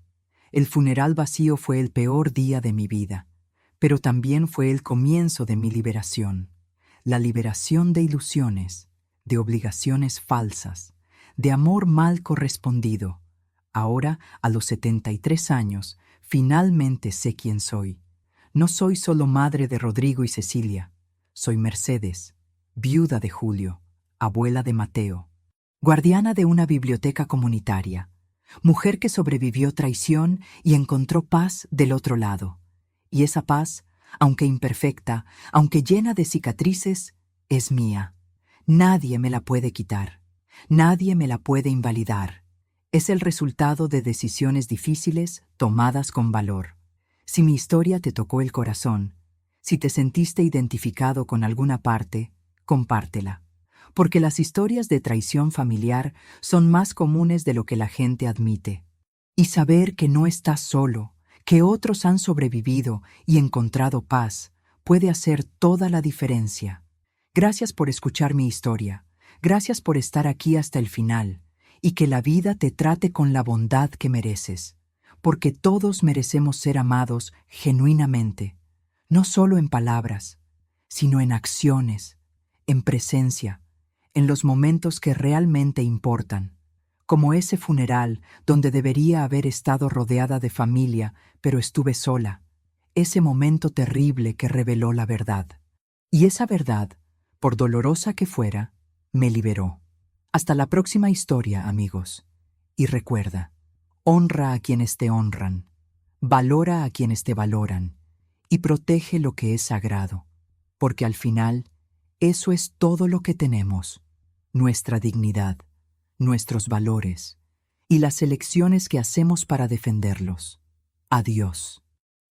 El funeral vacío fue el peor día de mi vida, pero también fue el comienzo de mi liberación. La liberación de ilusiones, de obligaciones falsas, de amor mal correspondido. Ahora, a los 73 años, finalmente sé quién soy. No soy solo madre de Rodrigo y Cecilia. Soy Mercedes, viuda de Julio, abuela de Mateo, guardiana de una biblioteca comunitaria, mujer que sobrevivió traición y encontró paz del otro lado. Y esa paz, aunque imperfecta, aunque llena de cicatrices, es mía. Nadie me la puede quitar. Nadie me la puede invalidar. Es el resultado de decisiones difíciles tomadas con valor. Si mi historia te tocó el corazón, si te sentiste identificado con alguna parte, compártela. Porque las historias de traición familiar son más comunes de lo que la gente admite. Y saber que no estás solo, que otros han sobrevivido y encontrado paz, puede hacer toda la diferencia. Gracias por escuchar mi historia. Gracias por estar aquí hasta el final. Y que la vida te trate con la bondad que mereces. Porque todos merecemos ser amados genuinamente. No solo en palabras, sino en acciones, en presencia, en los momentos que realmente importan. Como ese funeral donde debería haber estado rodeada de familia, pero estuve sola. Ese momento terrible que reveló la verdad. Y esa verdad, por dolorosa que fuera, me liberó. Hasta la próxima historia, amigos. Y recuerda, honra a quienes te honran, valora a quienes te valoran, y protege lo que es sagrado, porque al final, eso es todo lo que tenemos: nuestra dignidad, nuestros valores y las elecciones que hacemos para defenderlos. Adiós.